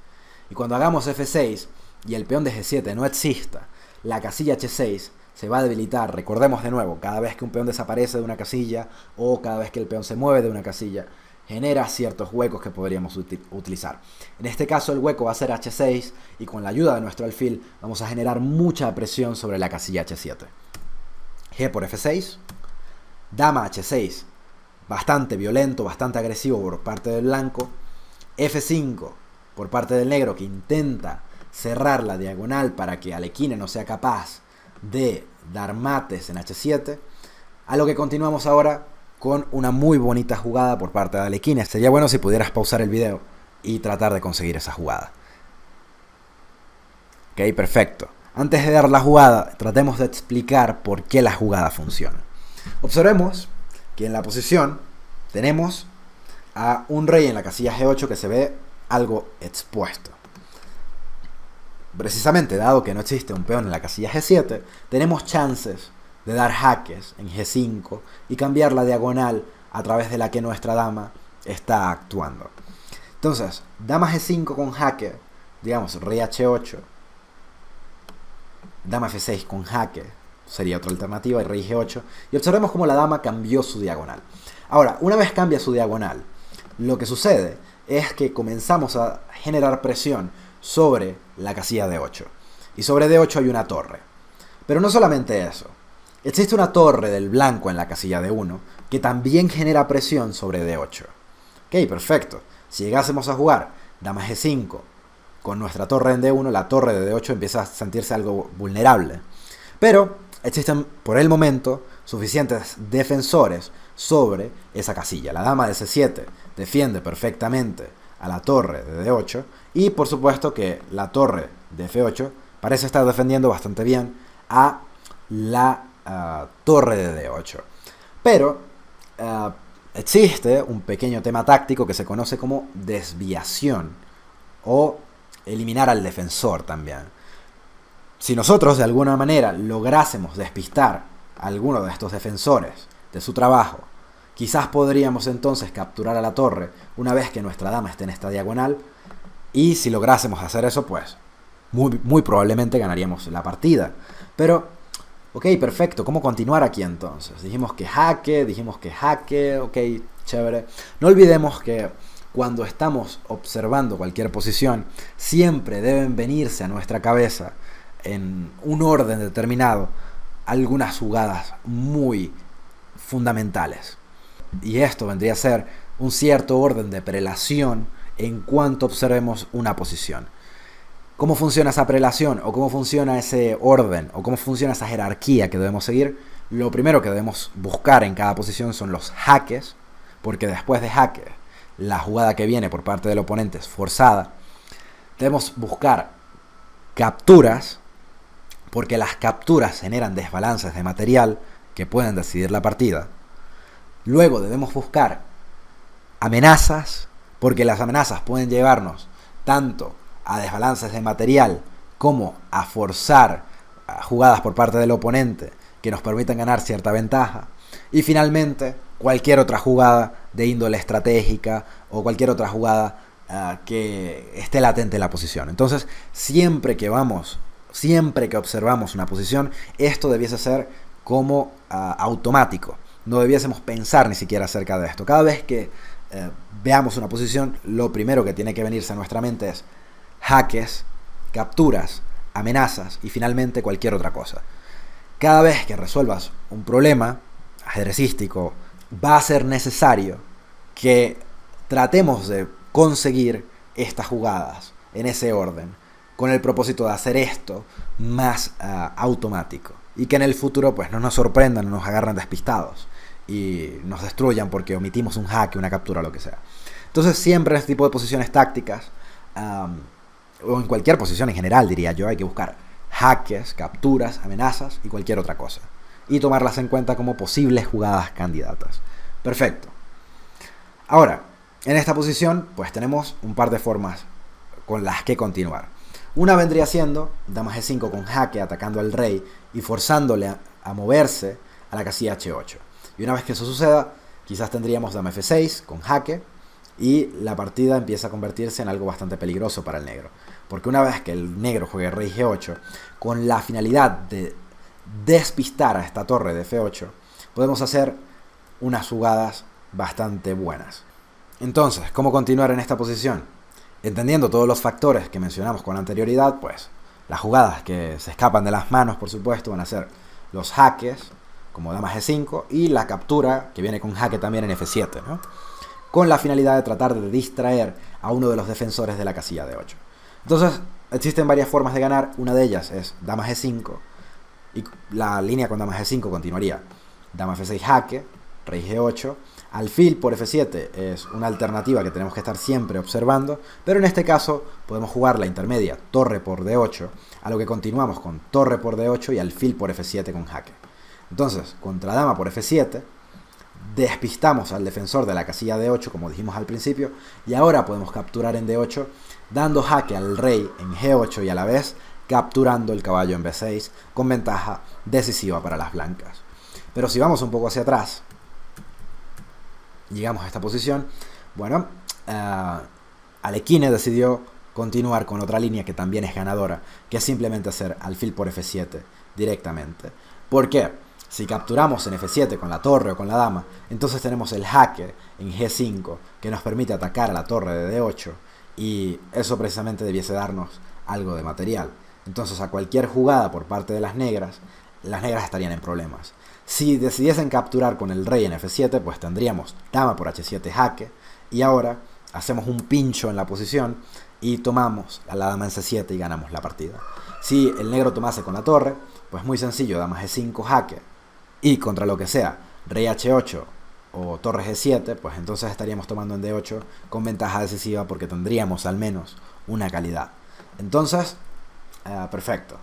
Y cuando hagamos F6 y el peón de G7 no exista, la casilla H6 se va a debilitar. Recordemos de nuevo, cada vez que un peón desaparece de una casilla o cada vez que el peón se mueve de una casilla, genera ciertos huecos que podríamos utilizar. En este caso el hueco va a ser H6 y con la ayuda de nuestro alfil vamos a generar mucha presión sobre la casilla H7. G por F6, dama H6, bastante violento, bastante agresivo por parte del blanco. F5 por parte del negro, que intenta cerrar la diagonal para que Alekhine no sea capaz de dar mates en H7. A lo que continuamos ahora con una muy bonita jugada por parte de Alekhine. Sería bueno si pudieras pausar el video y tratar de conseguir esa jugada. Ok, perfecto. Antes de dar la jugada, tratemos de explicar por qué la jugada funciona. Observemos que en la posición tenemos a un rey en la casilla G8 que se ve algo expuesto. Precisamente dado que no existe un peón en la casilla G7, tenemos chances de dar jaques en G5 y cambiar la diagonal a través de la que nuestra dama está actuando. Entonces, dama G5 con jaque, digamos rey H8, dama F6 con jaque, sería otra alternativa, y rey G8, y observemos cómo la dama cambió su diagonal. Ahora, una vez cambia su diagonal, lo que sucede es que comenzamos a generar presión sobre la casilla D8. Y sobre D8 hay una torre. Pero no solamente eso. Existe una torre del blanco en la casilla D1 que también genera presión sobre D8. Ok, perfecto. Si llegásemos a jugar dama G5 con nuestra torre en D1, la torre de D8 empieza a sentirse algo vulnerable. Pero existen por el momento suficientes defensores sobre esa casilla. La dama de C7 defiende perfectamente a la torre de D8 y por supuesto que la torre de F8 parece estar defendiendo bastante bien a la torre de D8. Pero existe un pequeño tema táctico que se conoce como desviación o eliminar al defensor también. Si nosotros de alguna manera lográsemos despistar a alguno de estos defensores de su trabajo, quizás podríamos entonces capturar a la torre una vez que nuestra dama esté en esta diagonal, y si lográsemos hacer eso, pues muy probablemente ganaríamos la partida. Pero, ok, perfecto, ¿cómo continuar aquí entonces? Dijimos que jaque, ok, chévere. No olvidemos que cuando estamos observando cualquier posición, siempre deben venirse a nuestra cabeza en un orden determinado algunas jugadas muy fundamentales. Y esto vendría a ser un cierto orden de prelación en cuanto observemos una posición. ¿Cómo funciona esa prelación? ¿O cómo funciona ese orden? ¿O cómo funciona esa jerarquía que debemos seguir? Lo primero que debemos buscar en cada posición son los jaques, porque después de jaque, la jugada que viene por parte del oponente es forzada. Debemos buscar capturas, porque las capturas generan desbalances de material que pueden decidir la partida. Luego debemos buscar amenazas, porque las amenazas pueden llevarnos tanto a desbalances de material como a forzar jugadas por parte del oponente que nos permitan ganar cierta ventaja. Y finalmente, cualquier otra jugada de índole estratégica o cualquier otra jugada que esté latente en la posición. Entonces, siempre que observamos una posición, esto debiese ser como automático. No debiésemos pensar ni siquiera acerca de esto. Cada vez que veamos una posición, lo primero que tiene que venirse a nuestra mente es jaques, capturas, amenazas y finalmente cualquier otra cosa. Cada vez que resuelvas un problema ajedrecístico, va a ser necesario que tratemos de conseguir estas jugadas en ese orden, con el propósito de hacer esto más automático. Y que en el futuro pues no nos sorprendan, no nos agarren despistados y nos destruyan porque omitimos un jaque, una captura, lo que sea. Entonces siempre en este tipo de posiciones tácticas, o en cualquier posición en general diría yo, hay que buscar jaques, capturas, amenazas y cualquier otra cosa. Y tomarlas en cuenta como posibles jugadas candidatas. Perfecto. Ahora, en esta posición pues tenemos un par de formas con las que continuar. Una vendría siendo dama G5 con jaque atacando al rey y forzándole a moverse a la casilla H8. Y una vez que eso suceda, quizás tendríamos dama F6 con jaque y la partida empieza a convertirse en algo bastante peligroso para el negro. Porque una vez que el negro juegue rey G8 con la finalidad de despistar a esta torre de F8, podemos hacer unas jugadas bastante buenas. Entonces, ¿cómo continuar en esta posición? Entendiendo todos los factores que mencionamos con anterioridad, pues las jugadas que se escapan de las manos, por supuesto, van a ser los jaques, como dama G5, y la captura, que viene con jaque también en F7, ¿no? Con la finalidad de tratar de distraer a uno de los defensores de la casilla de 8. Entonces, existen varias formas de ganar. Una de ellas es dama G5, y la línea con dama G5 continuaría dama F6 jaque, rey G8, alfil por F7 es una alternativa que tenemos que estar siempre observando, pero en este caso podemos jugar la intermedia torre por D8, a lo que continuamos con torre por D8 y alfil por F7 con jaque. Entonces, contra dama por F7, despistamos al defensor de la casilla D8, como dijimos al principio, y ahora podemos capturar en D8, dando jaque al rey en G8 y a la vez capturando el caballo en B6, con ventaja decisiva para las blancas. Pero si vamos un poco hacia atrás, llegamos a esta posición, bueno, Alekhine decidió continuar con otra línea que también es ganadora, que es simplemente hacer alfil por F7 directamente. ¿Por qué? Si capturamos en F7 con la torre o con la dama, entonces tenemos el jaque en G5 que nos permite atacar a la torre de D8 y eso precisamente debiese darnos algo de material. Entonces a cualquier jugada por parte de las negras estarían en problemas. Si decidiesen capturar con el rey en F7, pues tendríamos dama por H7 jaque y ahora hacemos un pincho en la posición y tomamos a la dama en C7 y ganamos la partida. Si el negro tomase con la torre, pues muy sencillo, dama G5 jaque y contra lo que sea, rey H8 o torre G7, pues entonces estaríamos tomando en D8 con ventaja decisiva porque tendríamos al menos una calidad. Entonces, perfecto.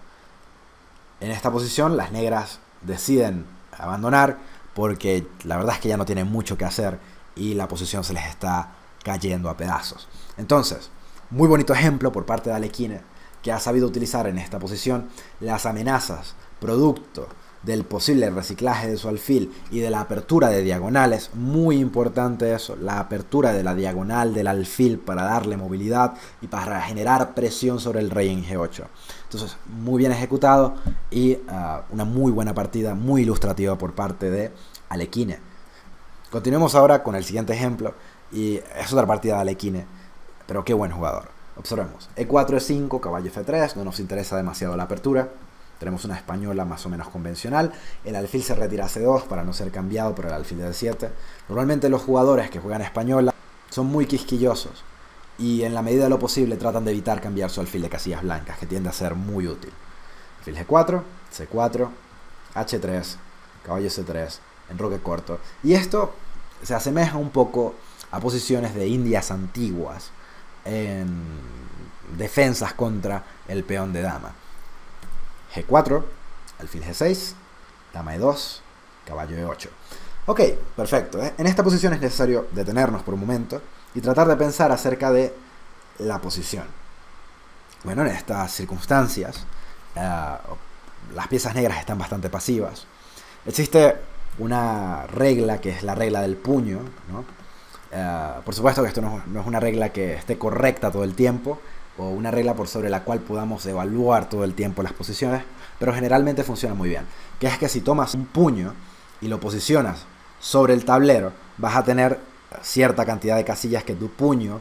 En esta posición las negras deciden abandonar porque la verdad es que ya no tienen mucho que hacer y la posición se les está cayendo a pedazos. Entonces, muy bonito ejemplo por parte de Alekhine, que ha sabido utilizar en esta posición las amenazas producto del posible reciclaje de su alfil y de la apertura de diagonales. Muy importante eso, la apertura de la diagonal del alfil para darle movilidad y para generar presión sobre el rey en G8. Entonces, muy bien ejecutado y una muy buena partida, muy ilustrativa por parte de Alekhine. Continuemos ahora con el siguiente ejemplo y es otra partida de Alekhine, pero qué buen jugador. Observemos, E4, E5, caballo F3, no nos interesa demasiado la apertura. Tenemos una española más o menos convencional. El alfil se retira a C2 para no ser cambiado por el alfil de D7. Normalmente los jugadores que juegan española son muy quisquillosos y en la medida de lo posible tratan de evitar cambiar su alfil de casillas blancas, que tiende a ser muy útil. Alfil G4, C4, H3, caballo C3, enroque corto. Y esto se asemeja un poco a posiciones de Indias antiguas en defensas contra el peón de dama. G4, alfil G6, dama E2, caballo E8. Ok, perfecto. En esta posición es necesario detenernos por un momento y tratar de pensar acerca de la posición. Bueno, en estas circunstancias, las piezas negras están bastante pasivas. Existe una regla que es la regla del puño, ¿no? Por supuesto que esto no es una regla que esté correcta todo el tiempo, o una regla por sobre la cual podamos evaluar todo el tiempo las posiciones, pero generalmente funciona muy bien. Que es que si tomas un puño y lo posicionas sobre el tablero, vas a tener cierta cantidad de casillas que tu puño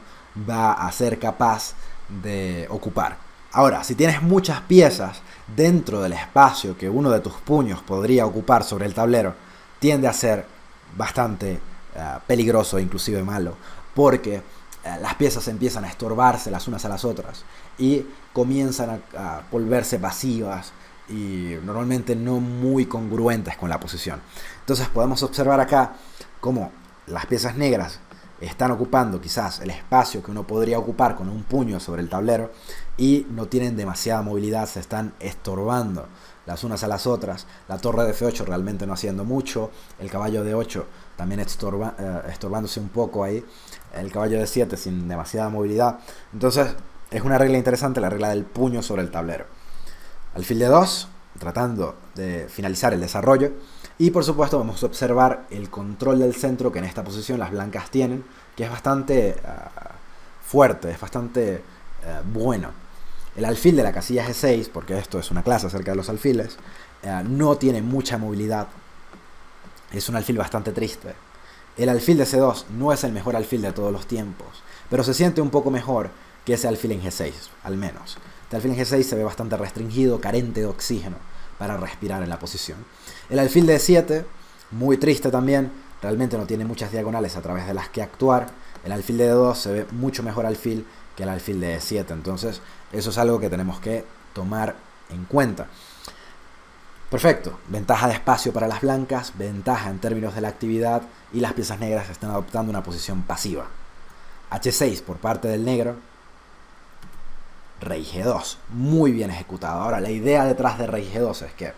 va a ser capaz de ocupar. Ahora, si tienes muchas piezas dentro del espacio que uno de tus puños podría ocupar sobre el tablero, tiende a ser bastante peligroso, inclusive malo, porque las piezas empiezan a estorbarse las unas a las otras y comienzan a volverse pasivas y normalmente no muy congruentes con la posición. Entonces podemos observar acá cómo las piezas negras están ocupando quizás el espacio que uno podría ocupar con un puño sobre el tablero y no tienen demasiada movilidad, se están estorbando las unas a las otras. La torre de F8 realmente no haciendo mucho, el caballo de 8 también estorbándose un poco ahí, el caballo de 7 sin demasiada movilidad. Entonces es una regla interesante, la regla del puño sobre el tablero. Alfil de 2, tratando de finalizar el desarrollo. Y por supuesto vamos a observar el control del centro que en esta posición las blancas tienen, que es bastante fuerte, es bastante bueno. El alfil de la casilla G6, porque esto es una clase acerca de los alfiles, no tiene mucha movilidad. Es un alfil bastante triste. El alfil de C2 no es el mejor alfil de todos los tiempos, pero se siente un poco mejor que ese alfil en G6, al menos. Este alfil en G6 se ve bastante restringido, carente de oxígeno para respirar en la posición. El alfil de E7, muy triste también, realmente no tiene muchas diagonales a través de las que actuar. El alfil de D2 se ve mucho mejor alfil que el alfil de E7, entonces eso es algo que tenemos que tomar en cuenta. Perfecto, ventaja de espacio para las blancas, ventaja en términos de la actividad y las piezas negras están adoptando una posición pasiva. H6 por parte del negro, rey G2, muy bien ejecutado. Ahora la idea detrás de rey G2 es que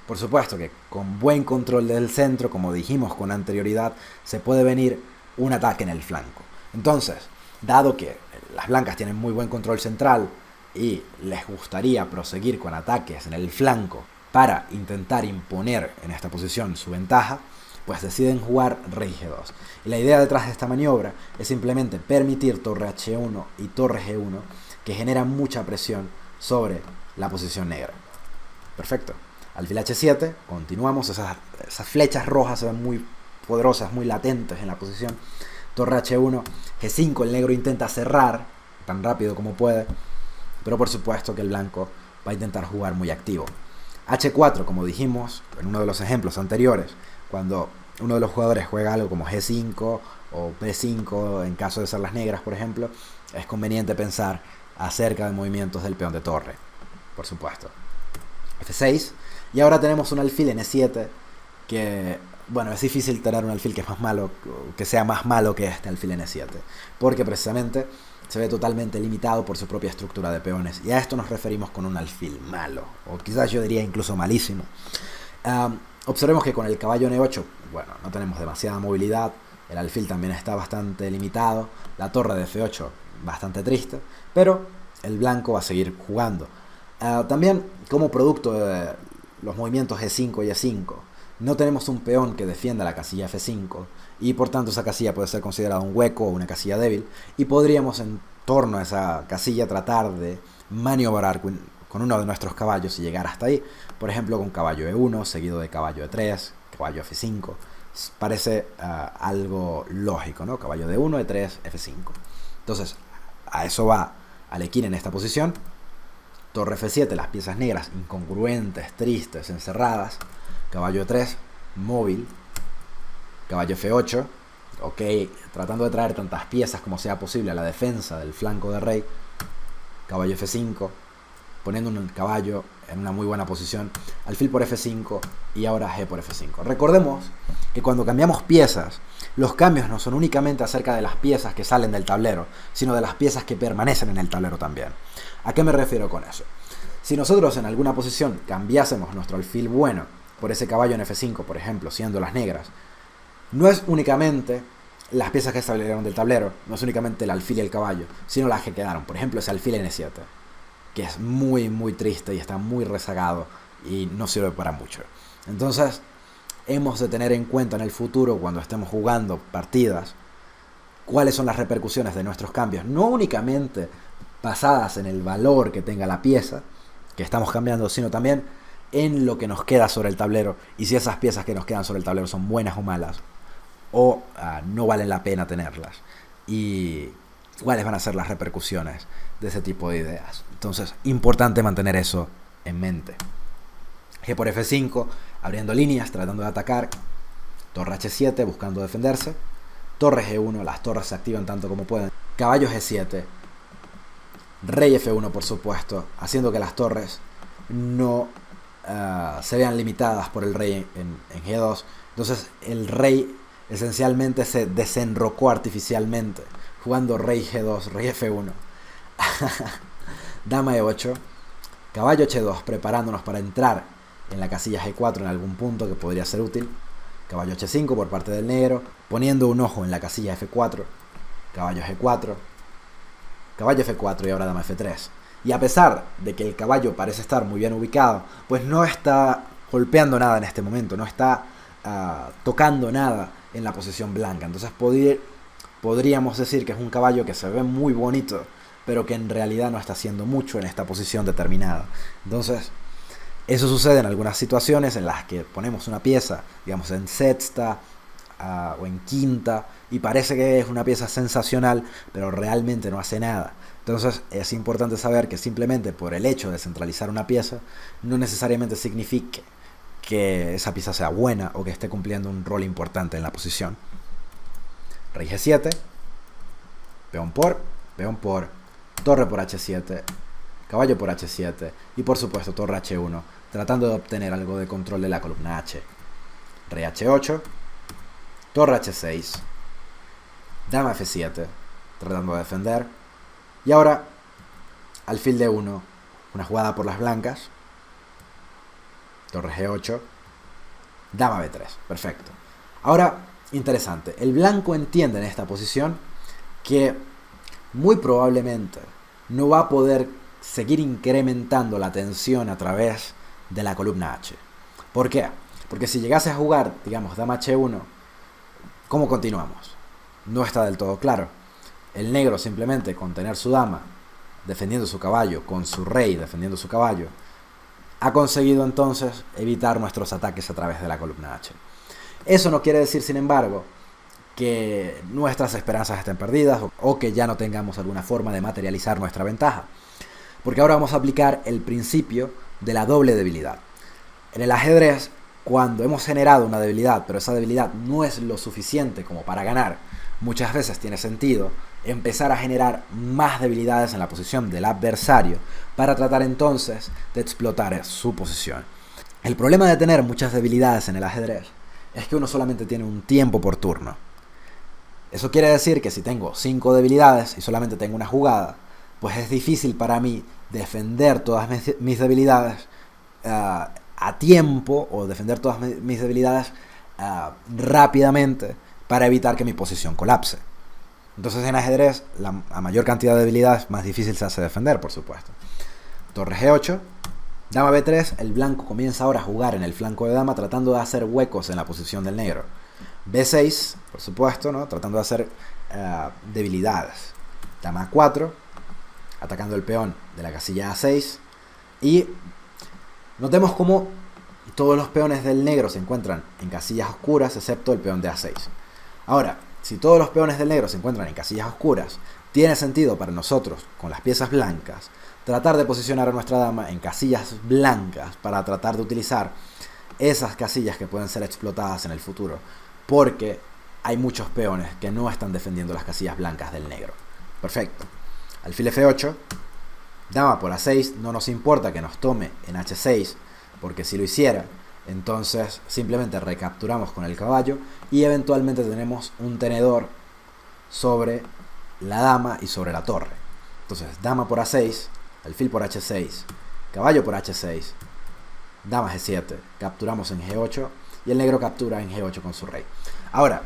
Por supuesto que con buen control del centro, como dijimos con anterioridad, se puede venir un ataque en el flanco. Entonces, dado que las blancas tienen muy buen control central y les gustaría proseguir con ataques en el flanco para intentar imponer en esta posición su ventaja, pues deciden jugar rey G2. Y la idea detrás de esta maniobra es simplemente permitir torre H1 y torre G1, que generan mucha presión sobre la posición negra. Perfecto. Alfil H7, continuamos, esas flechas rojas se ven muy poderosas, muy latentes en la posición. Torre H1, G5, el negro intenta cerrar tan rápido como puede, pero por supuesto que el blanco va a intentar jugar muy activo. H4, como dijimos en uno de los ejemplos anteriores, cuando uno de los jugadores juega algo como G5 o B5, en caso de ser las negras, por ejemplo, es conveniente pensar acerca de movimientos del peón de torre, por supuesto. F6, y ahora tenemos un alfil en E7, que, bueno, es difícil tener un alfil que es más malo, que sea más malo que este alfil en E7, porque precisamente se ve totalmente limitado por su propia estructura de peones, y a esto nos referimos con un alfil malo, o quizás yo diría incluso malísimo. Observemos que con el caballo N8, bueno, no tenemos demasiada movilidad, el alfil también está bastante limitado, la torre de F8 bastante triste, pero el blanco va a seguir jugando. También, como producto de los movimientos G5 y E5, no tenemos un peón que defienda la casilla F5, y por tanto esa casilla puede ser considerada un hueco o una casilla débil, y podríamos en torno a esa casilla tratar de maniobrar con uno de nuestros caballos y llegar hasta ahí. Por ejemplo, con caballo E1, seguido de caballo E3, caballo F5. Parece algo lógico, ¿no? Caballo D1, E3, F5. Entonces, a eso va Alekhine en esta posición. Torre F7, las piezas negras incongruentes, tristes, encerradas. Caballo E3, móvil. Caballo F8, ok, tratando de traer tantas piezas como sea posible a la defensa del flanco de rey. Caballo F5, poniendo un caballo en una muy buena posición. Alfil por F5 y ahora G por F5. Recordemos que cuando cambiamos piezas, los cambios no son únicamente acerca de las piezas que salen del tablero, sino de las piezas que permanecen en el tablero también. ¿A qué me refiero con eso? Si nosotros en alguna posición cambiásemos nuestro alfil bueno por ese caballo en F5, por ejemplo, siendo las negras, no es únicamente las piezas que salieron del tablero, no es únicamente el alfil y el caballo, sino las que quedaron. Por ejemplo, ese alfil en E7, que es muy muy triste y está muy rezagado y no sirve para mucho. Entonces, hemos de tener en cuenta en el futuro, cuando estemos jugando partidas, cuáles son las repercusiones de nuestros cambios, no únicamente basadas en el valor que tenga la pieza que estamos cambiando, sino también en lo que nos queda sobre el tablero, y si esas piezas que nos quedan sobre el tablero son buenas o malas, o no vale la pena tenerlas, y cuáles van a ser las repercusiones de ese tipo de ideas. Entonces, importante mantener eso en mente. G por F5, abriendo líneas, tratando de atacar. Torre H7, buscando defenderse. Torre G1, las torres se activan tanto como pueden. Caballo G7. Rey F1, por supuesto, haciendo que las torres no se vean limitadas por el rey en G2. Entonces, el rey esencialmente se desenrocó artificialmente, jugando rey G2, rey F1. Dama E8. Caballo H2, preparándonos para entrar en la casilla G4 en algún punto que podría ser útil. Caballo H5 por parte del negro, poniendo un ojo en la casilla F4. Caballo G4. Caballo F4 y ahora dama F3. Y a pesar de que el caballo parece estar muy bien ubicado, pues no está golpeando nada en este momento, no está tocando nada en la posición blanca. Entonces podríamos decir que es un caballo que se ve muy bonito, pero que en realidad no está haciendo mucho en esta posición determinada. Entonces, eso sucede en algunas situaciones en las que ponemos una pieza, digamos, en sexta o en quinta, y parece que es una pieza sensacional, pero realmente no hace nada. Entonces, es importante saber que simplemente por el hecho de centralizar una pieza, no necesariamente signifique que esa pieza sea buena o que esté cumpliendo un rol importante en la posición. Rey G7, peón por, torre por H7, caballo por H7 y por supuesto torre H1, tratando de obtener algo de control de la columna H. Rey H8, torre H6, dama F7, tratando de defender. Y ahora, alfil D1, una jugada por las blancas. torre G8, dama B3, perfecto. Ahora, interesante, el blanco entiende en esta posición que muy probablemente no va a poder seguir incrementando la tensión a través de la columna H. ¿Por qué? Porque si llegase a jugar, digamos, dama H1, ¿cómo continuamos? No está del todo claro. El negro simplemente con tener su dama defendiendo su caballo, con su rey defendiendo su caballo, ha conseguido entonces evitar nuestros ataques a través de la columna H. Eso no quiere decir, sin embargo, que nuestras esperanzas estén perdidas o que ya no tengamos alguna forma de materializar nuestra ventaja. Porque ahora vamos a aplicar el principio de la doble debilidad. En el ajedrez, cuando hemos generado una debilidad, pero esa debilidad no es lo suficiente como para ganar, muchas veces tiene sentido empezar a generar más debilidades en la posición del adversario para tratar entonces de explotar su posición. El problema de tener muchas debilidades en el ajedrez es que uno solamente tiene un tiempo por turno. Eso quiere decir que si tengo 5 debilidades y solamente tengo una jugada, pues es difícil para mí defender todas mis debilidades a tiempo o defender todas mis debilidades rápidamente para evitar que mi posición colapse. Entonces en ajedrez, a mayor cantidad de debilidades, más difícil se hace defender, por supuesto. Torre G8, dama B3, el blanco comienza ahora a jugar en el flanco de dama tratando de hacer huecos en la posición del negro. B6, por supuesto, ¿no? Tratando de hacer debilidades. Dama A4, atacando el peón de la casilla A6. Y notemos cómo todos los peones del negro se encuentran en casillas oscuras, excepto el peón de A6. Ahora, si todos los peones del negro se encuentran en casillas oscuras, tiene sentido para nosotros, con las piezas blancas, tratar de posicionar a nuestra dama en casillas blancas para tratar de utilizar esas casillas que pueden ser explotadas en el futuro, porque hay muchos peones que no están defendiendo las casillas blancas del negro. Perfecto. Alfil F8, dama por A6, no nos importa que nos tome en H6, porque si lo hiciera, entonces simplemente recapturamos con el caballo y eventualmente tenemos un tenedor sobre la dama y sobre la torre. Entonces, dama por A6, alfil por H6, caballo por H6, dama G7, capturamos en G8 y el negro captura en G8 con su rey. Ahora,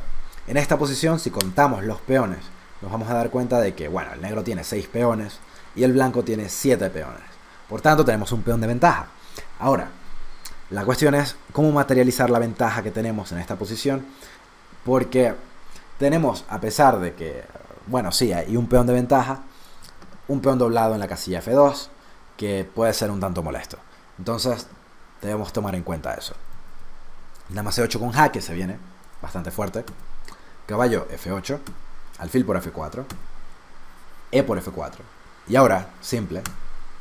en esta posición, si contamos los peones, nos vamos a dar cuenta de que, bueno, el negro tiene 6 peones y el blanco tiene 7 peones. Por tanto, tenemos un peón de ventaja. Ahora, la cuestión es cómo materializar la ventaja que tenemos en esta posición, porque tenemos, a pesar de que, bueno, sí, hay un peón de ventaja, un peón doblado en la casilla F2, que puede ser un tanto molesto. Entonces, debemos tomar en cuenta eso. Dama C8 con jaque se viene bastante fuerte. Caballo F8, alfil por F4, E por F4. Y ahora, simple,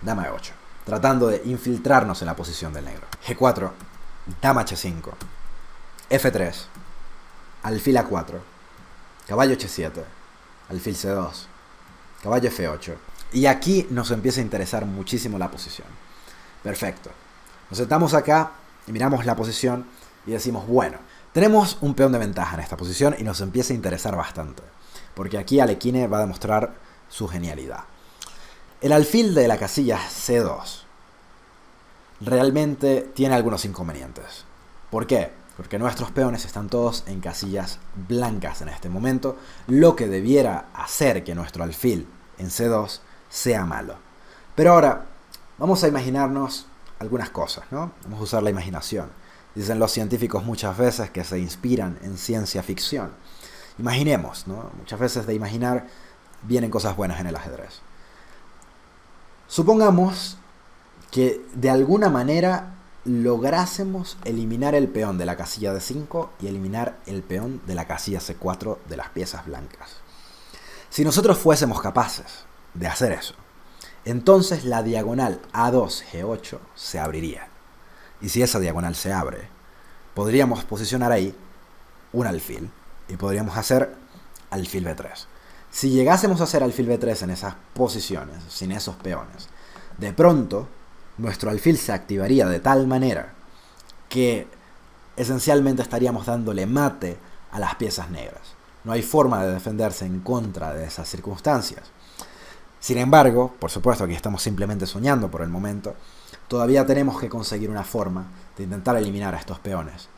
dama E8. Tratando de infiltrarnos en la posición del negro. G4, dama H5, F3, alfil A4, caballo H7, alfil C2, caballo F8. Y aquí nos empieza a interesar muchísimo la posición. Perfecto. Nos sentamos acá y miramos la posición y decimos, bueno, tenemos un peón de ventaja en esta posición y nos empieza a interesar bastante. Porque aquí Alekhine va a demostrar su genialidad. El alfil de la casilla C2 realmente tiene algunos inconvenientes. ¿Por qué? Porque nuestros peones están todos en casillas blancas en este momento, lo que debiera hacer que nuestro alfil en C2 sea malo. Pero ahora vamos a imaginarnos algunas cosas, ¿no? Vamos a usar la imaginación. Dicen los científicos muchas veces que se inspiran en ciencia ficción. Imaginemos, ¿no? Muchas veces de imaginar vienen cosas buenas en el ajedrez. Supongamos que de alguna manera lográsemos eliminar el peón de la casilla D5 y eliminar el peón de la casilla C4 de las piezas blancas. Si nosotros fuésemos capaces de hacer eso, entonces la diagonal A2-G8 se abriría. Y si esa diagonal se abre, podríamos posicionar ahí un alfil y podríamos hacer alfil B3. Si llegásemos a hacer alfil B3 en esas posiciones, sin esos peones, de pronto nuestro alfil se activaría de tal manera que esencialmente estaríamos dándole mate a las piezas negras. No hay forma de defenderse en contra de esas circunstancias. Sin embargo, por supuesto que estamos simplemente soñando por el momento, todavía tenemos que conseguir una forma de intentar eliminar a estos peones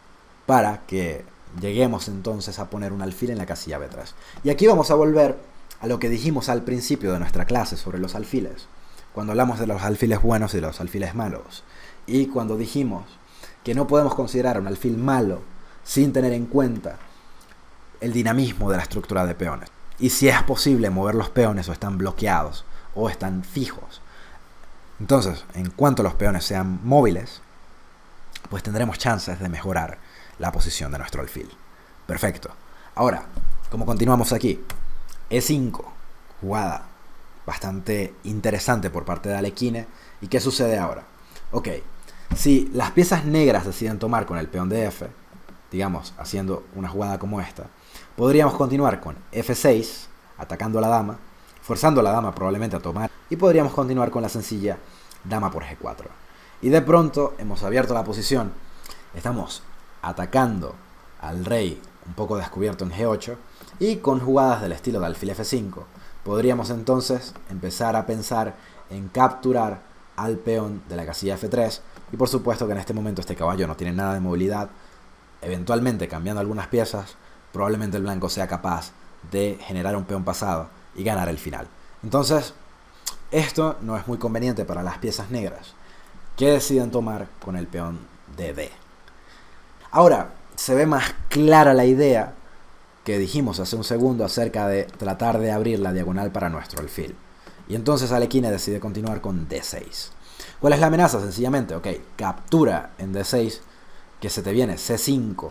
para que lleguemos entonces a poner un alfil en la casilla B3. Y aquí vamos a volver a lo que dijimos al principio de nuestra clase sobre los alfiles, cuando hablamos de los alfiles buenos y de los alfiles malos, y cuando dijimos que no podemos considerar un alfil malo sin tener en cuenta el dinamismo de la estructura de peones. Y si es posible mover los peones o están bloqueados o están fijos. Entonces, en cuanto los peones sean móviles, pues tendremos chances de mejorar la posición de nuestro alfil. Perfecto. Ahora, como continuamos aquí, E5, jugada bastante interesante por parte de Alekhine. ¿Y qué sucede ahora? Ok, si las piezas negras deciden tomar con el peón de F, digamos, haciendo una jugada como esta, podríamos continuar con F6, atacando a la dama, forzando a la dama probablemente a tomar, y podríamos continuar con la sencilla dama por G4. Y de pronto hemos abierto la posición, estamos atacando al rey un poco descubierto en G8, y con jugadas del estilo de alfil F5, podríamos entonces empezar a pensar en capturar al peón de la casilla F3, y por supuesto que en este momento este caballo no tiene nada de movilidad. Eventualmente, cambiando algunas piezas, probablemente el blanco sea capaz de generar un peón pasado y ganar el final. Entonces, esto no es muy conveniente para las piezas negras, que deciden tomar con el peón de D. Ahora, se ve más clara la idea que dijimos hace un segundo acerca de tratar de abrir la diagonal para nuestro alfil. Y entonces Alekhine decide continuar con D6. ¿Cuál es la amenaza? Sencillamente, ok, captura en D6, que se te viene C5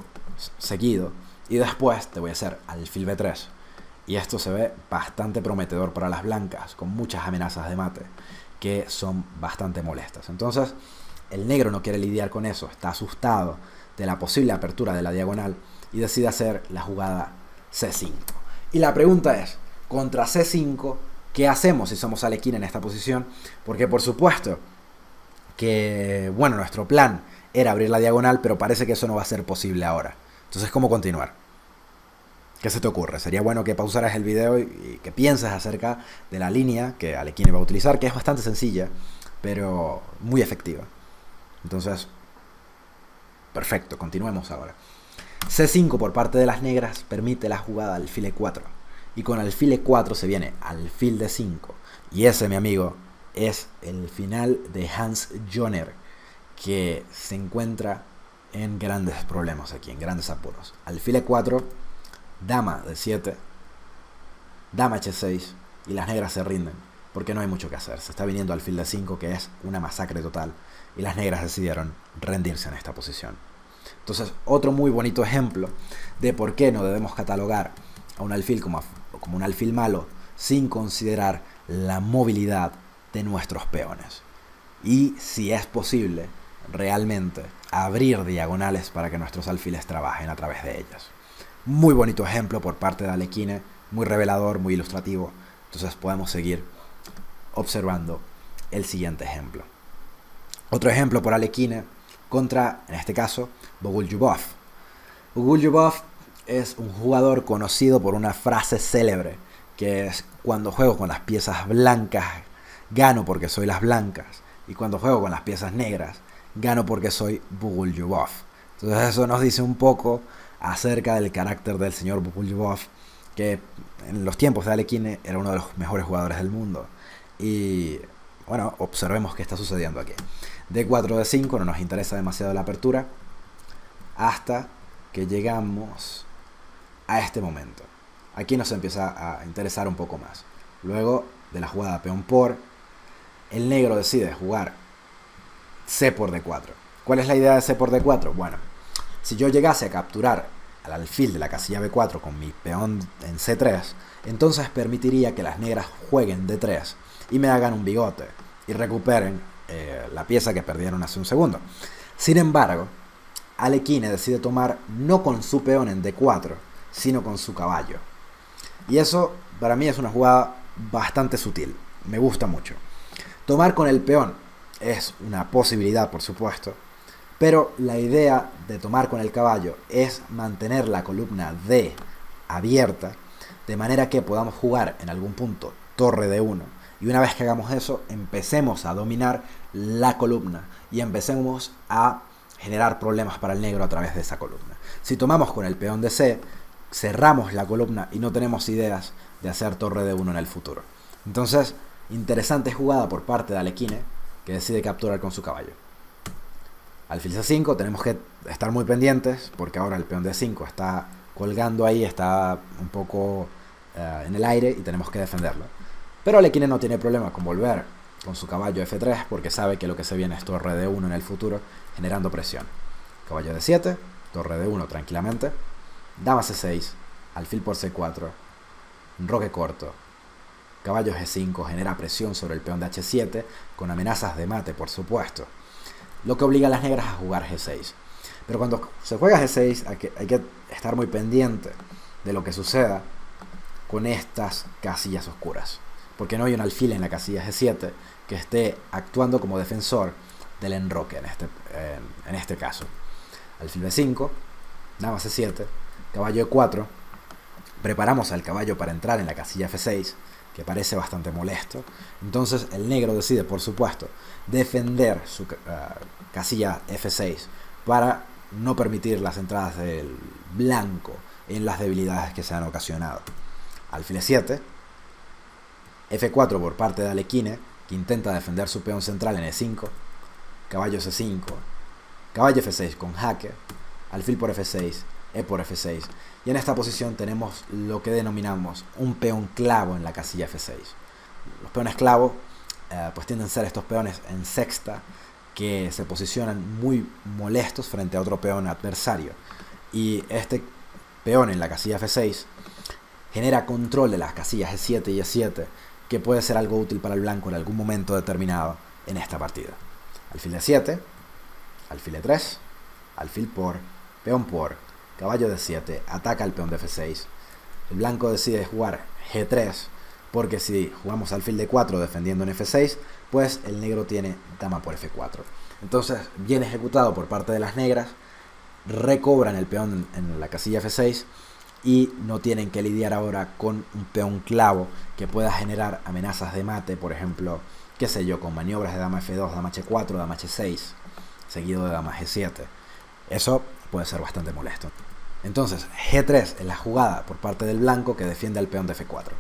seguido, y después te voy a hacer alfil B3. Y esto se ve bastante prometedor para las blancas, con muchas amenazas de mate, que son bastante molestas. Entonces, el negro no quiere lidiar con eso, está asustado de la posible apertura de la diagonal, y decide hacer la jugada C5. Y la pregunta es, contra C5, ¿qué hacemos si somos Alekhine en esta posición? Porque por supuesto que, bueno, nuestro plan era abrir la diagonal, pero parece que eso no va a ser posible ahora. Entonces, ¿cómo continuar? ¿Qué se te ocurre? Sería bueno que pausaras el video y que pienses acerca de la línea que Alekhine va a utilizar, que es bastante sencilla, pero muy efectiva. Entonces, perfecto, continuemos ahora. C5 por parte de las negras permite la jugada alfil E4. Y con alfil E4 se viene alfil D5. Y ese, mi amigo, es el final de Hans Joner, que se encuentra en grandes problemas aquí, en grandes apuros. Alfil E4, dama D7, dama H6, y las negras se rinden, porque no hay mucho que hacer. Se está viniendo alfil D5, que es una masacre total, y las negras decidieron rendirse en esta posición. Entonces, otro muy bonito ejemplo de por qué no debemos catalogar a un alfil como un alfil malo sin considerar la movilidad de nuestros peones. Y si es posible, realmente abrir diagonales para que nuestros alfiles trabajen a través de ellas. Muy bonito ejemplo por parte de Alekhine, muy revelador, muy ilustrativo. Entonces podemos seguir observando el siguiente ejemplo. Otro ejemplo por Alekhine contra, en este caso, Bogulyubov. Bogulyubov es un jugador conocido por una frase célebre, que es: cuando juego con las piezas blancas, gano porque soy las blancas, y cuando juego con las piezas negras, gano porque soy Bogulyubov. Entonces eso nos dice un poco acerca del carácter del señor Bogulyubov, que en los tiempos de Alekhine era uno de los mejores jugadores del mundo. Y bueno, observemos qué está sucediendo aquí. D4, D5, no nos interesa demasiado la apertura, hasta que llegamos a este momento. Aquí nos empieza a interesar un poco más. Luego de la jugada peón por, el negro decide jugar C por D4. ¿Cuál es la idea de C por D4? Bueno, si yo llegase a capturar al alfil de la casilla B4 con mi peón en C3, entonces permitiría que las negras jueguen D3 y me hagan un bigote y recuperen la pieza que perdieron hace un segundo. Sin embargo, Alekhine decide tomar no con su peón en D4, sino con su caballo. Y eso para mí es una jugada bastante sutil, me gusta mucho. Tomar con el peón es una posibilidad, por supuesto, pero la idea de tomar con el caballo es mantener la columna D abierta, de manera que podamos jugar en algún punto torre D1 Y una vez que hagamos eso, empecemos a dominar la columna y empecemos a generar problemas para el negro a través de esa columna. Si tomamos con el peón de C, cerramos la columna y no tenemos ideas de hacer torre de 1 en el futuro. Entonces, interesante jugada por parte de Alekhine, que decide capturar con su caballo. Alfil C5, tenemos que estar muy pendientes, porque ahora el peón D5 está colgando ahí, está un poco en el aire y tenemos que defenderlo. Pero Alekhine no tiene problema con volver con su caballo F3, porque sabe que lo que se viene es torre D1 en el futuro, generando presión. Caballo D7, torre D1 tranquilamente, dama C6, alfil por C4, enroque corto, caballo G5 genera presión sobre el peón de H7, con amenazas de mate por supuesto, lo que obliga a las negras a jugar G6. Pero cuando se juega G6 hay que estar muy pendiente de lo que suceda con estas casillas oscuras, porque no hay un alfil en la casilla G7 que esté actuando como defensor del enroque en este caso. Alfil B5, dama C7, caballo E4, preparamos al caballo para entrar en la casilla F6, que parece bastante molesto. Entonces el negro decide, por supuesto, defender su casilla F6 para no permitir las entradas del blanco en las debilidades que se han ocasionado. Alfil E7, F4 por parte de Alekhine, que intenta defender su peón central en E5, caballo C5, caballo F6 con jaque, alfil por F6, E por F6, y en esta posición tenemos lo que denominamos un peón clavo en la casilla F6. Los peones clavo pues tienden a ser estos peones en sexta que se posicionan muy molestos frente a otro peón adversario, y este peón en la casilla F6 genera control de las casillas E7 y E7, que puede ser algo útil para el blanco en algún momento determinado en esta partida. Alfil D7, alfil E3, alfil por, peón por, caballo D7, ataca al peón de F6. El blanco decide jugar G3, porque si jugamos alfil D4 defendiendo en F6, pues el negro tiene dama por F4. Entonces, bien ejecutado por parte de las negras, recobran el peón en la casilla F6 y no tienen que lidiar ahora con un peón clavo que pueda generar amenazas de mate, por ejemplo, qué sé yo, con maniobras de dama F2, dama H4, dama H6, seguido de dama G7. Eso puede ser bastante molesto. Entonces, G3 es la jugada por parte del blanco que defiende al peón de F4.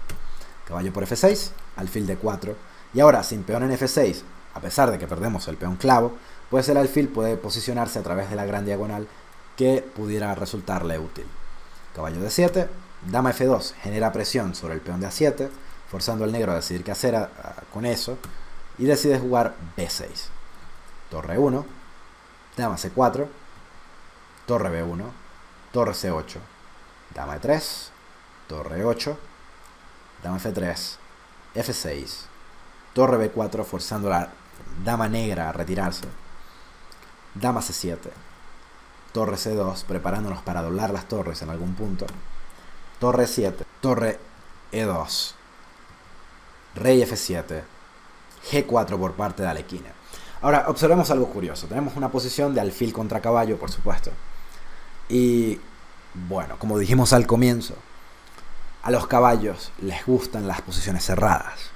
Caballo por F6, alfil D4, y ahora sin peón en F6, a pesar de que perdemos el peón clavo, pues el alfil puede posicionarse a través de la gran diagonal que pudiera resultarle útil. Caballo D7, dama F2 genera presión sobre el peón de A7, forzando al negro a decidir qué hacer con eso, y decide jugar B6. Torre 1, dama C4, torre B1, torre C8, dama E3, torre 8, dama F3, F6, torre B4 forzando a la dama negra a retirarse, dama C7, torre C2 preparándonos para doblar las torres en algún punto, torre 7, torre E2, rey F7, G4 por parte de Alekhine. Ahora observemos algo curioso, tenemos una posición de alfil contra caballo, por supuesto, y bueno, como dijimos al comienzo, a los caballos les gustan las posiciones cerradas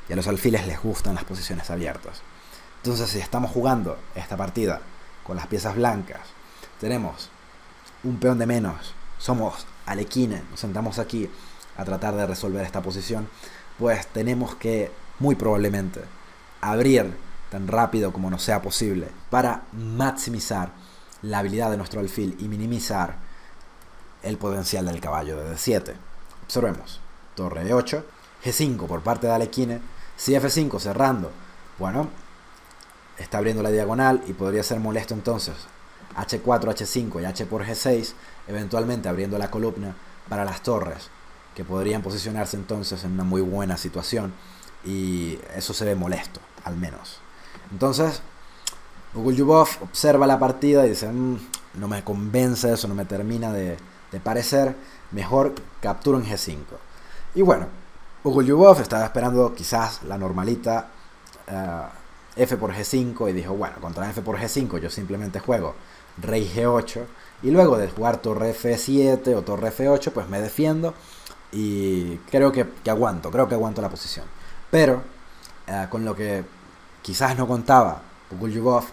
y a los alfiles les gustan las posiciones abiertas. Entonces, si estamos jugando esta partida con las piezas blancas, tenemos un peón de menos, somos Alekhine, nos sentamos aquí a tratar de resolver esta posición, pues tenemos que muy probablemente abrir tan rápido como nos sea posible para maximizar la habilidad de nuestro alfil y minimizar el potencial del caballo de D7. Observemos, torre E8, G5 por parte de Alekhine, si F5 cerrando, bueno, está abriendo la diagonal y podría ser molesto entonces H4, H5 y H por G6, eventualmente abriendo la columna para las torres, que podrían posicionarse entonces en una muy buena situación, y eso se ve molesto, al menos. Entonces, Bogolyubov observa la partida y dice, no me convence eso, no me termina de parecer, mejor capturo en G5. Y bueno, Bogolyubov estaba esperando quizás la normalita F por G5 y dijo, bueno, contra F por G5 yo simplemente juego rey G8 y luego de jugar torre F7 o torre F8 pues me defiendo y creo que aguanto la posición. Pero con lo que quizás no contaba Pukuljubov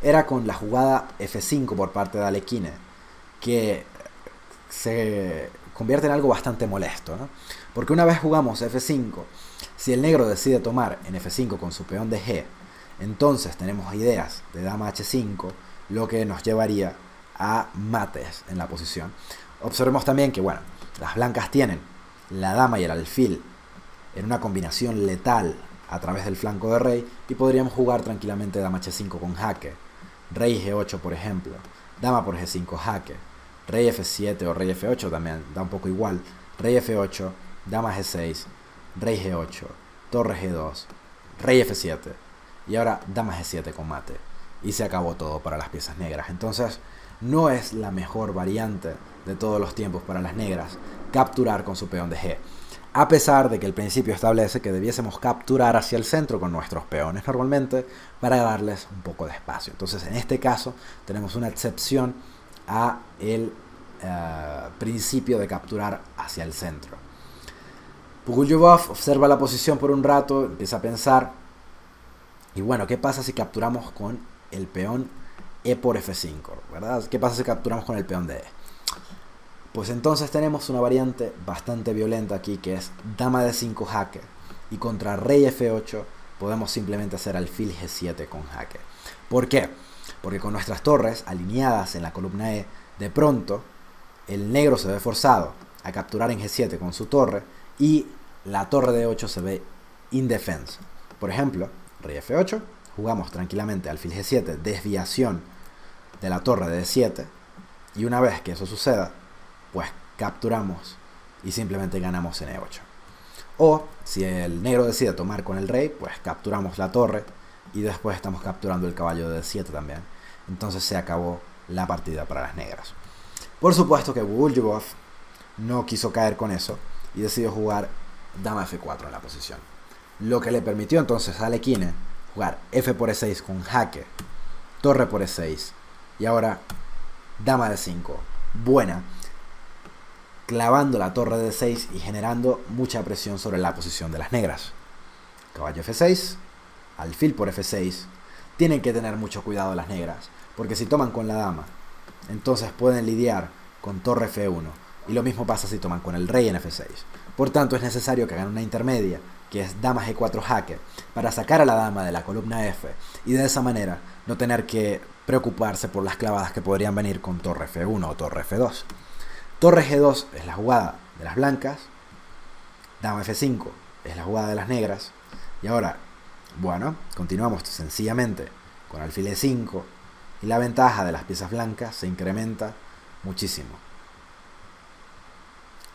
era con la jugada F5 por parte de Alekhine, que se convierte en algo bastante molesto, ¿no? Porque una vez jugamos F5, si el negro decide tomar en F5 con su peón de G, entonces tenemos ideas de dama H5, lo que nos llevaría a mates en la posición. Observemos también que, bueno, las blancas tienen la dama y el alfil en una combinación letal a través del flanco de rey, y podríamos jugar tranquilamente dama H5 con jaque, rey G8 por ejemplo, dama por G5 jaque, rey F7 o rey F8 también, da un poco igual, rey F8, dama G6, rey G8, torre G2, rey F7, y ahora dama G7 con mate, y se acabó todo para las piezas negras. Entonces no es la mejor variante de todos los tiempos para las negras capturar con su peón de G, a pesar de que el principio establece que debiésemos capturar hacia el centro con nuestros peones normalmente para darles un poco de espacio. Entonces en este caso tenemos una excepción a el principio de capturar hacia el centro. Pukuljubov observa la posición por un rato, empieza a pensar, y bueno, ¿qué pasa si capturamos con el peón E por F5? ¿Verdad? ¿Qué pasa si capturamos con el peón de E? Pues entonces tenemos una variante bastante violenta aquí, que es dama D5 jaque, y contra rey F8 podemos simplemente hacer alfil G7 con jaque. ¿Por qué? Porque con nuestras torres alineadas en la columna E, de pronto el negro se ve forzado a capturar en G7 con su torre, y la torre de 8 se ve indefensa. Por ejemplo, rey F8, jugamos tranquilamente alfil G7, desviación de la torre de D7, y una vez que eso suceda, pues capturamos y simplemente ganamos en E8. O si el negro decide tomar con el rey, pues capturamos la torre y después estamos capturando el caballo de D7 también. Entonces se acabó la partida para las negras. Por supuesto que Pukuljubov no quiso caer con eso y decidió jugar dama F4 en la posición, lo que le permitió entonces a Alekhine jugar F por E6 con jaque, torre por E6 y ahora dama D5 buena, clavando la torre de 6 y generando mucha presión sobre la posición de las negras. Caballo F6, alfil por F6. Tienen que tener mucho cuidado las negras, porque si toman con la dama, entonces pueden lidiar con torre F1, y lo mismo pasa si toman con el rey en F6. Por tanto, es necesario que hagan una intermedia, que es dama G4 jaque, para sacar a la dama de la columna F, y de esa manera no tener que preocuparse por las clavadas que podrían venir con torre F1 o torre F2. Torre G2 es la jugada de las blancas, dama F5 es la jugada de las negras, y ahora, bueno, continuamos sencillamente con alfil E5, y la ventaja de las piezas blancas se incrementa muchísimo.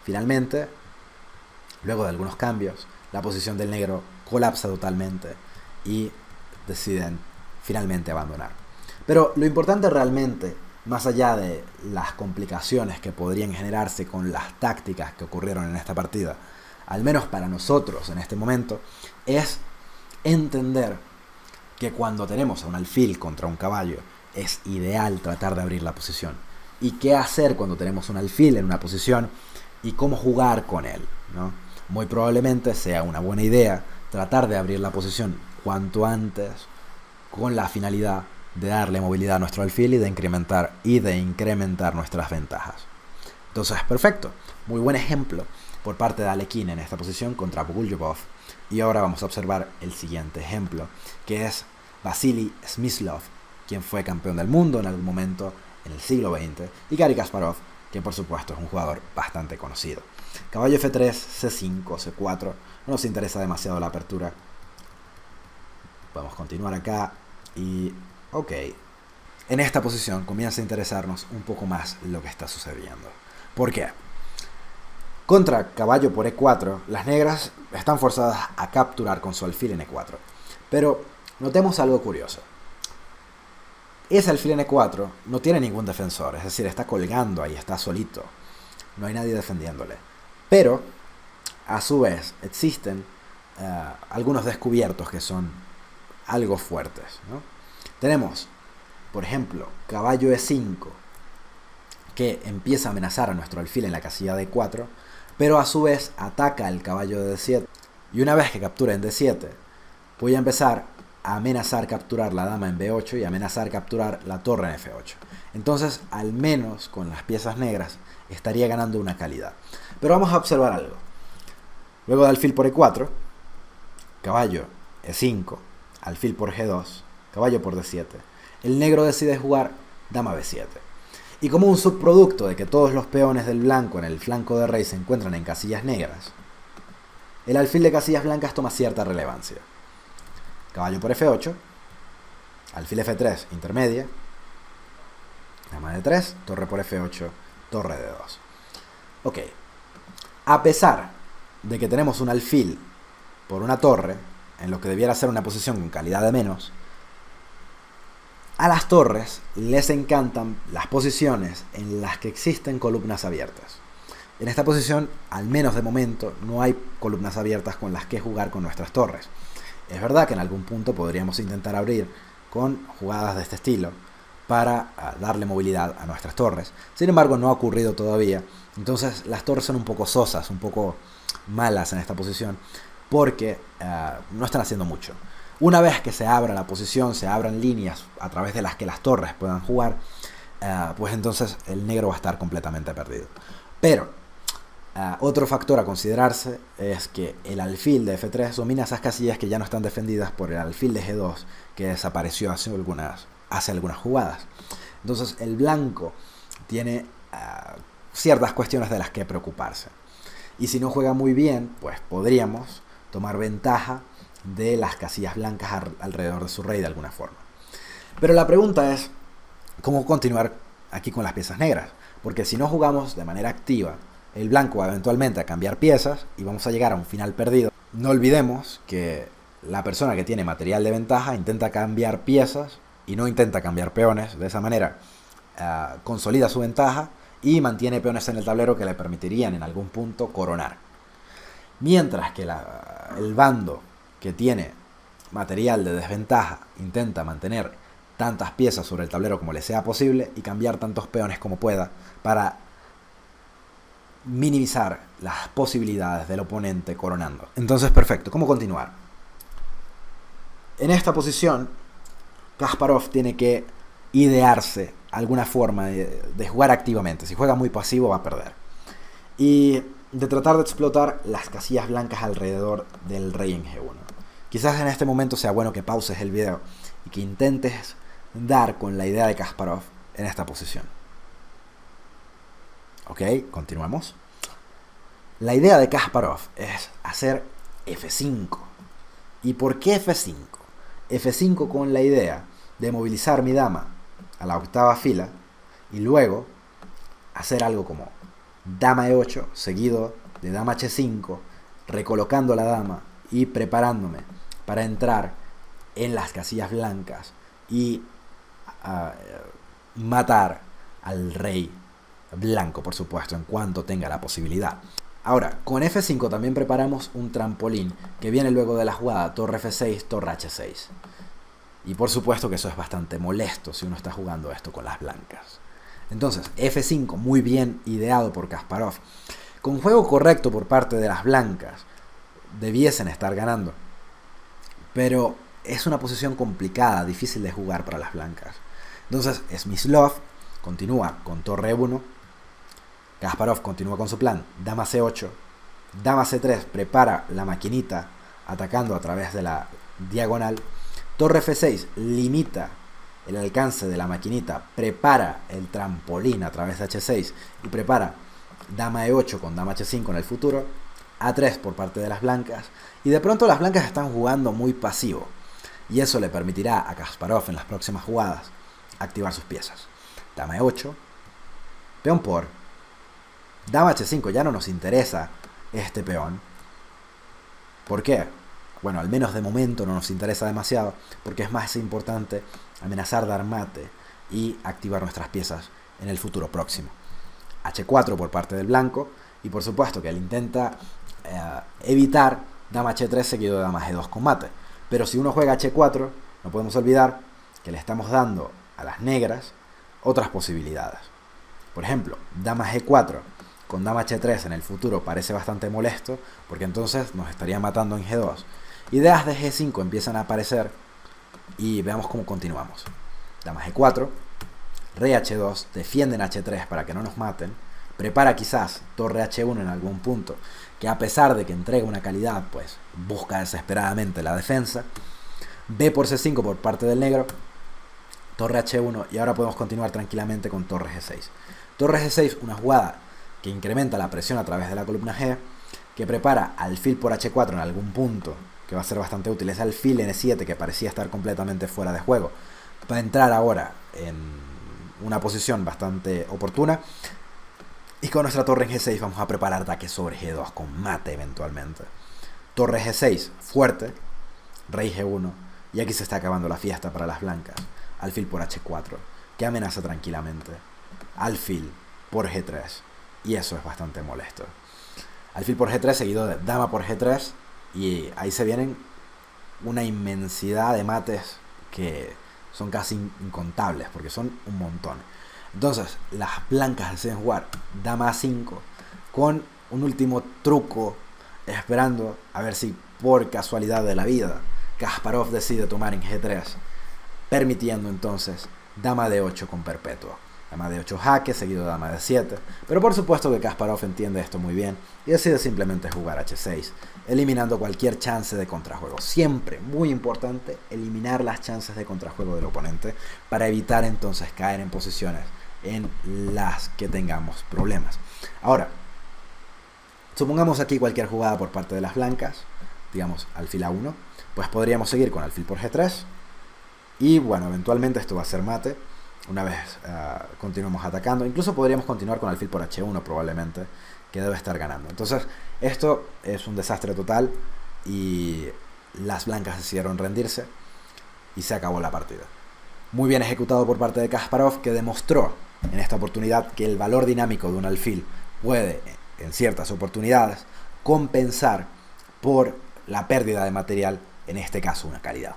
Finalmente, luego de algunos cambios, la posición del negro colapsa totalmente y deciden finalmente abandonar. Pero lo importante realmente, más allá de las complicaciones que podrían generarse con las tácticas que ocurrieron en esta partida, al menos para nosotros en este momento, es entender que cuando tenemos a un alfil contra un caballo, es ideal tratar de abrir la posición. Y qué hacer cuando tenemos un alfil en una posición y cómo jugar con él, ¿no? Muy probablemente sea una buena idea tratar de abrir la posición cuanto antes, con la finalidad de darle movilidad a nuestro alfil y de incrementar nuestras ventajas. Entonces, perfecto. Muy buen ejemplo por parte de Alekhine en esta posición contra Pukuljubov. Y ahora vamos a observar el siguiente ejemplo, que es Vasily Smyslov, quien fue campeón del mundo en algún momento en el siglo XX, y Garry Kasparov, que por supuesto es un jugador bastante conocido. Caballo F3, C5, C4. No nos interesa demasiado la apertura. Podemos continuar acá y... ok. En esta posición comienza a interesarnos un poco más lo que está sucediendo. ¿Por qué? Contra caballo por E4, las negras están forzadas a capturar con su alfil en E4. Pero notemos algo curioso. Ese alfil en E4 no tiene ningún defensor, es decir, está colgando ahí, está solito. No hay nadie defendiéndole. Pero, a su vez, existen algunos descubiertos que son algo fuertes, ¿no? Tenemos, por ejemplo, caballo E5, que empieza a amenazar a nuestro alfil en la casilla de E4, pero a su vez ataca el caballo de D7. Y una vez que captura en D7, voy a empezar a amenazar capturar la dama en B8 y amenazar capturar la torre en F8. Entonces, al menos con las piezas negras, estaría ganando una calidad. Pero vamos a observar algo. Luego de alfil por E4, caballo E5, alfil por G2, caballo por D7, el negro decide jugar dama B7. Y como un subproducto de que todos los peones del blanco en el flanco de rey se encuentran en casillas negras, el alfil de casillas blancas toma cierta relevancia. Caballo por F8, alfil F3, intermedia, dama D3, torre por F8, torre D2. Ok, a pesar de que tenemos un alfil por una torre, en lo que debiera ser una posición con calidad de menos, a las torres les encantan las posiciones en las que existen columnas abiertas. En esta posición, al menos de momento, no hay columnas abiertas con las que jugar con nuestras torres. Es verdad que en algún punto podríamos intentar abrir con jugadas de este estilo para darle movilidad a nuestras torres. Sin embargo, no ha ocurrido todavía. Entonces las torres son un poco sosas, un poco malas en esta posición, porque no están haciendo mucho. Una vez que se abra la posición, se abran líneas a través de las que las torres puedan jugar, pues entonces el negro va a estar completamente perdido. Pero otro factor a considerarse es que el alfil de F3 domina esas casillas que ya no están defendidas por el alfil de G2, que desapareció hace algunas jugadas. Entonces el blanco tiene ciertas cuestiones de las que preocuparse. Y si no juega muy bien, pues podríamos tomar ventaja de las casillas blancas alrededor de su rey de alguna forma. Pero la pregunta es, ¿cómo continuar aquí con las piezas negras? Porque si no jugamos de manera activa, el blanco va eventualmente a cambiar piezas y vamos a llegar a un final perdido. No olvidemos que la persona que tiene material de ventaja intenta cambiar piezas y no intenta cambiar peones. De esa manera consolida su ventaja y mantiene peones en el tablero que le permitirían en algún punto coronar. Mientras que el bando que tiene material de desventaja intenta mantener tantas piezas sobre el tablero como le sea posible y cambiar tantos peones como pueda para minimizar las posibilidades del oponente coronando. Entonces, perfecto, ¿cómo continuar? En esta posición, Kasparov tiene que idearse alguna forma de jugar activamente. Si juega muy pasivo va a perder. Y de tratar de explotar las casillas blancas alrededor del rey en G1. Quizás en este momento sea bueno que pauses el video y que intentes dar con la idea de Kasparov en esta posición. Ok, continuamos. La idea de Kasparov es hacer F5. ¿Y por qué F5? F5 con la idea de movilizar mi dama a la octava fila y luego hacer algo como dama E8 seguido de dama H5, recolocando la dama y preparándome para entrar en las casillas blancas y matar al rey blanco, por supuesto, en cuanto tenga la posibilidad. Ahora, con F5 también preparamos un trampolín que viene luego de la jugada torre F6, torre H6. Y por supuesto que eso es bastante molesto si uno está jugando esto con las blancas. Entonces, F5 muy bien ideado por Kasparov. Con juego correcto por parte de las blancas, debiesen estar ganando. Pero es una posición complicada, difícil de jugar para las blancas. Entonces, Smyslov continúa con torre E1. Kasparov continúa con su plan, dama C8, dama C3, prepara la maquinita atacando a través de la diagonal. Torre F6 limita el alcance de la maquinita, prepara el trampolín a través de H6 y prepara dama E8 con dama H5 en el futuro. A3 por parte de las blancas y de pronto las blancas están jugando muy pasivo y eso le permitirá a Kasparov en las próximas jugadas activar sus piezas. Dama E8, peón por dama H5, ya no nos interesa este peón. ¿Por qué? Bueno, al menos de momento no nos interesa demasiado, porque es más importante amenazar dar mate y activar nuestras piezas en el futuro próximo. H4 por parte del blanco, y por supuesto que él intenta evitar dama H3 seguido de dama G2 con mate. Pero si uno juega H4, no podemos olvidar que le estamos dando a las negras otras posibilidades. Por ejemplo, dama G4 con dama H3 en el futuro parece bastante molesto, porque entonces nos estaría matando en G2. Ideas de G5 empiezan a aparecer y veamos cómo continuamos. Dama G4, rey H2, defienden H3 para que no nos maten, prepara quizás torre H1 en algún punto, que a pesar de que entrega una calidad, pues busca desesperadamente la defensa. B por C5 por parte del negro, torre H1, y ahora podemos continuar tranquilamente con torre G6. Torre G6, una jugada que incrementa la presión a través de la columna G, que prepara alfil por H4 en algún punto, que va a ser bastante útil. Es alfil N7 que parecía estar completamente fuera de juego, para entrar ahora en una posición bastante oportuna. Y con nuestra torre en G6 vamos a preparar ataque sobre G2 con mate eventualmente. Torre G6, fuerte, rey G1, y aquí se está acabando la fiesta para las blancas. Alfil por H4, que amenaza tranquilamente. Alfil por G3, y eso es bastante molesto. Alfil por G3 seguido de dama por G3, y ahí se vienen una inmensidad de mates que son casi incontables, porque son un montón. Entonces, las blancas deciden jugar dama A5 con un último truco, esperando a ver si por casualidad de la vida Kasparov decide tomar en G3, permitiendo entonces dama D8 con perpetuo. Dama D8 jaque, seguido de dama D7. Pero por supuesto que Kasparov entiende esto muy bien y decide simplemente jugar H6, eliminando cualquier chance de contrajuego. Siempre, muy importante, eliminar las chances de contrajuego del oponente para evitar entonces caer en posiciones en las que tengamos problemas. Ahora, supongamos aquí cualquier jugada por parte de las blancas, digamos alfil A1, pues podríamos seguir con alfil por G3, y bueno, eventualmente esto va a ser mate una vez continuemos atacando. Incluso podríamos continuar con alfil por H1 probablemente, que debe estar ganando. Entonces esto es un desastre total y las blancas decidieron rendirse y se acabó la partida. Muy bien ejecutado por parte de Kasparov, que demostró en esta oportunidad que el valor dinámico de un alfil puede, en ciertas oportunidades, compensar por la pérdida de material, en este caso una calidad.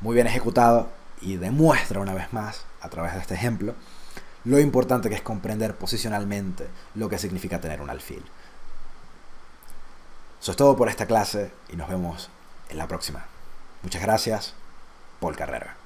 Muy bien ejecutado, y demuestra una vez más, a través de este ejemplo, lo importante que es comprender posicionalmente lo que significa tener un alfil. Eso es todo por esta clase y nos vemos en la próxima. Muchas gracias, Paul Carrera.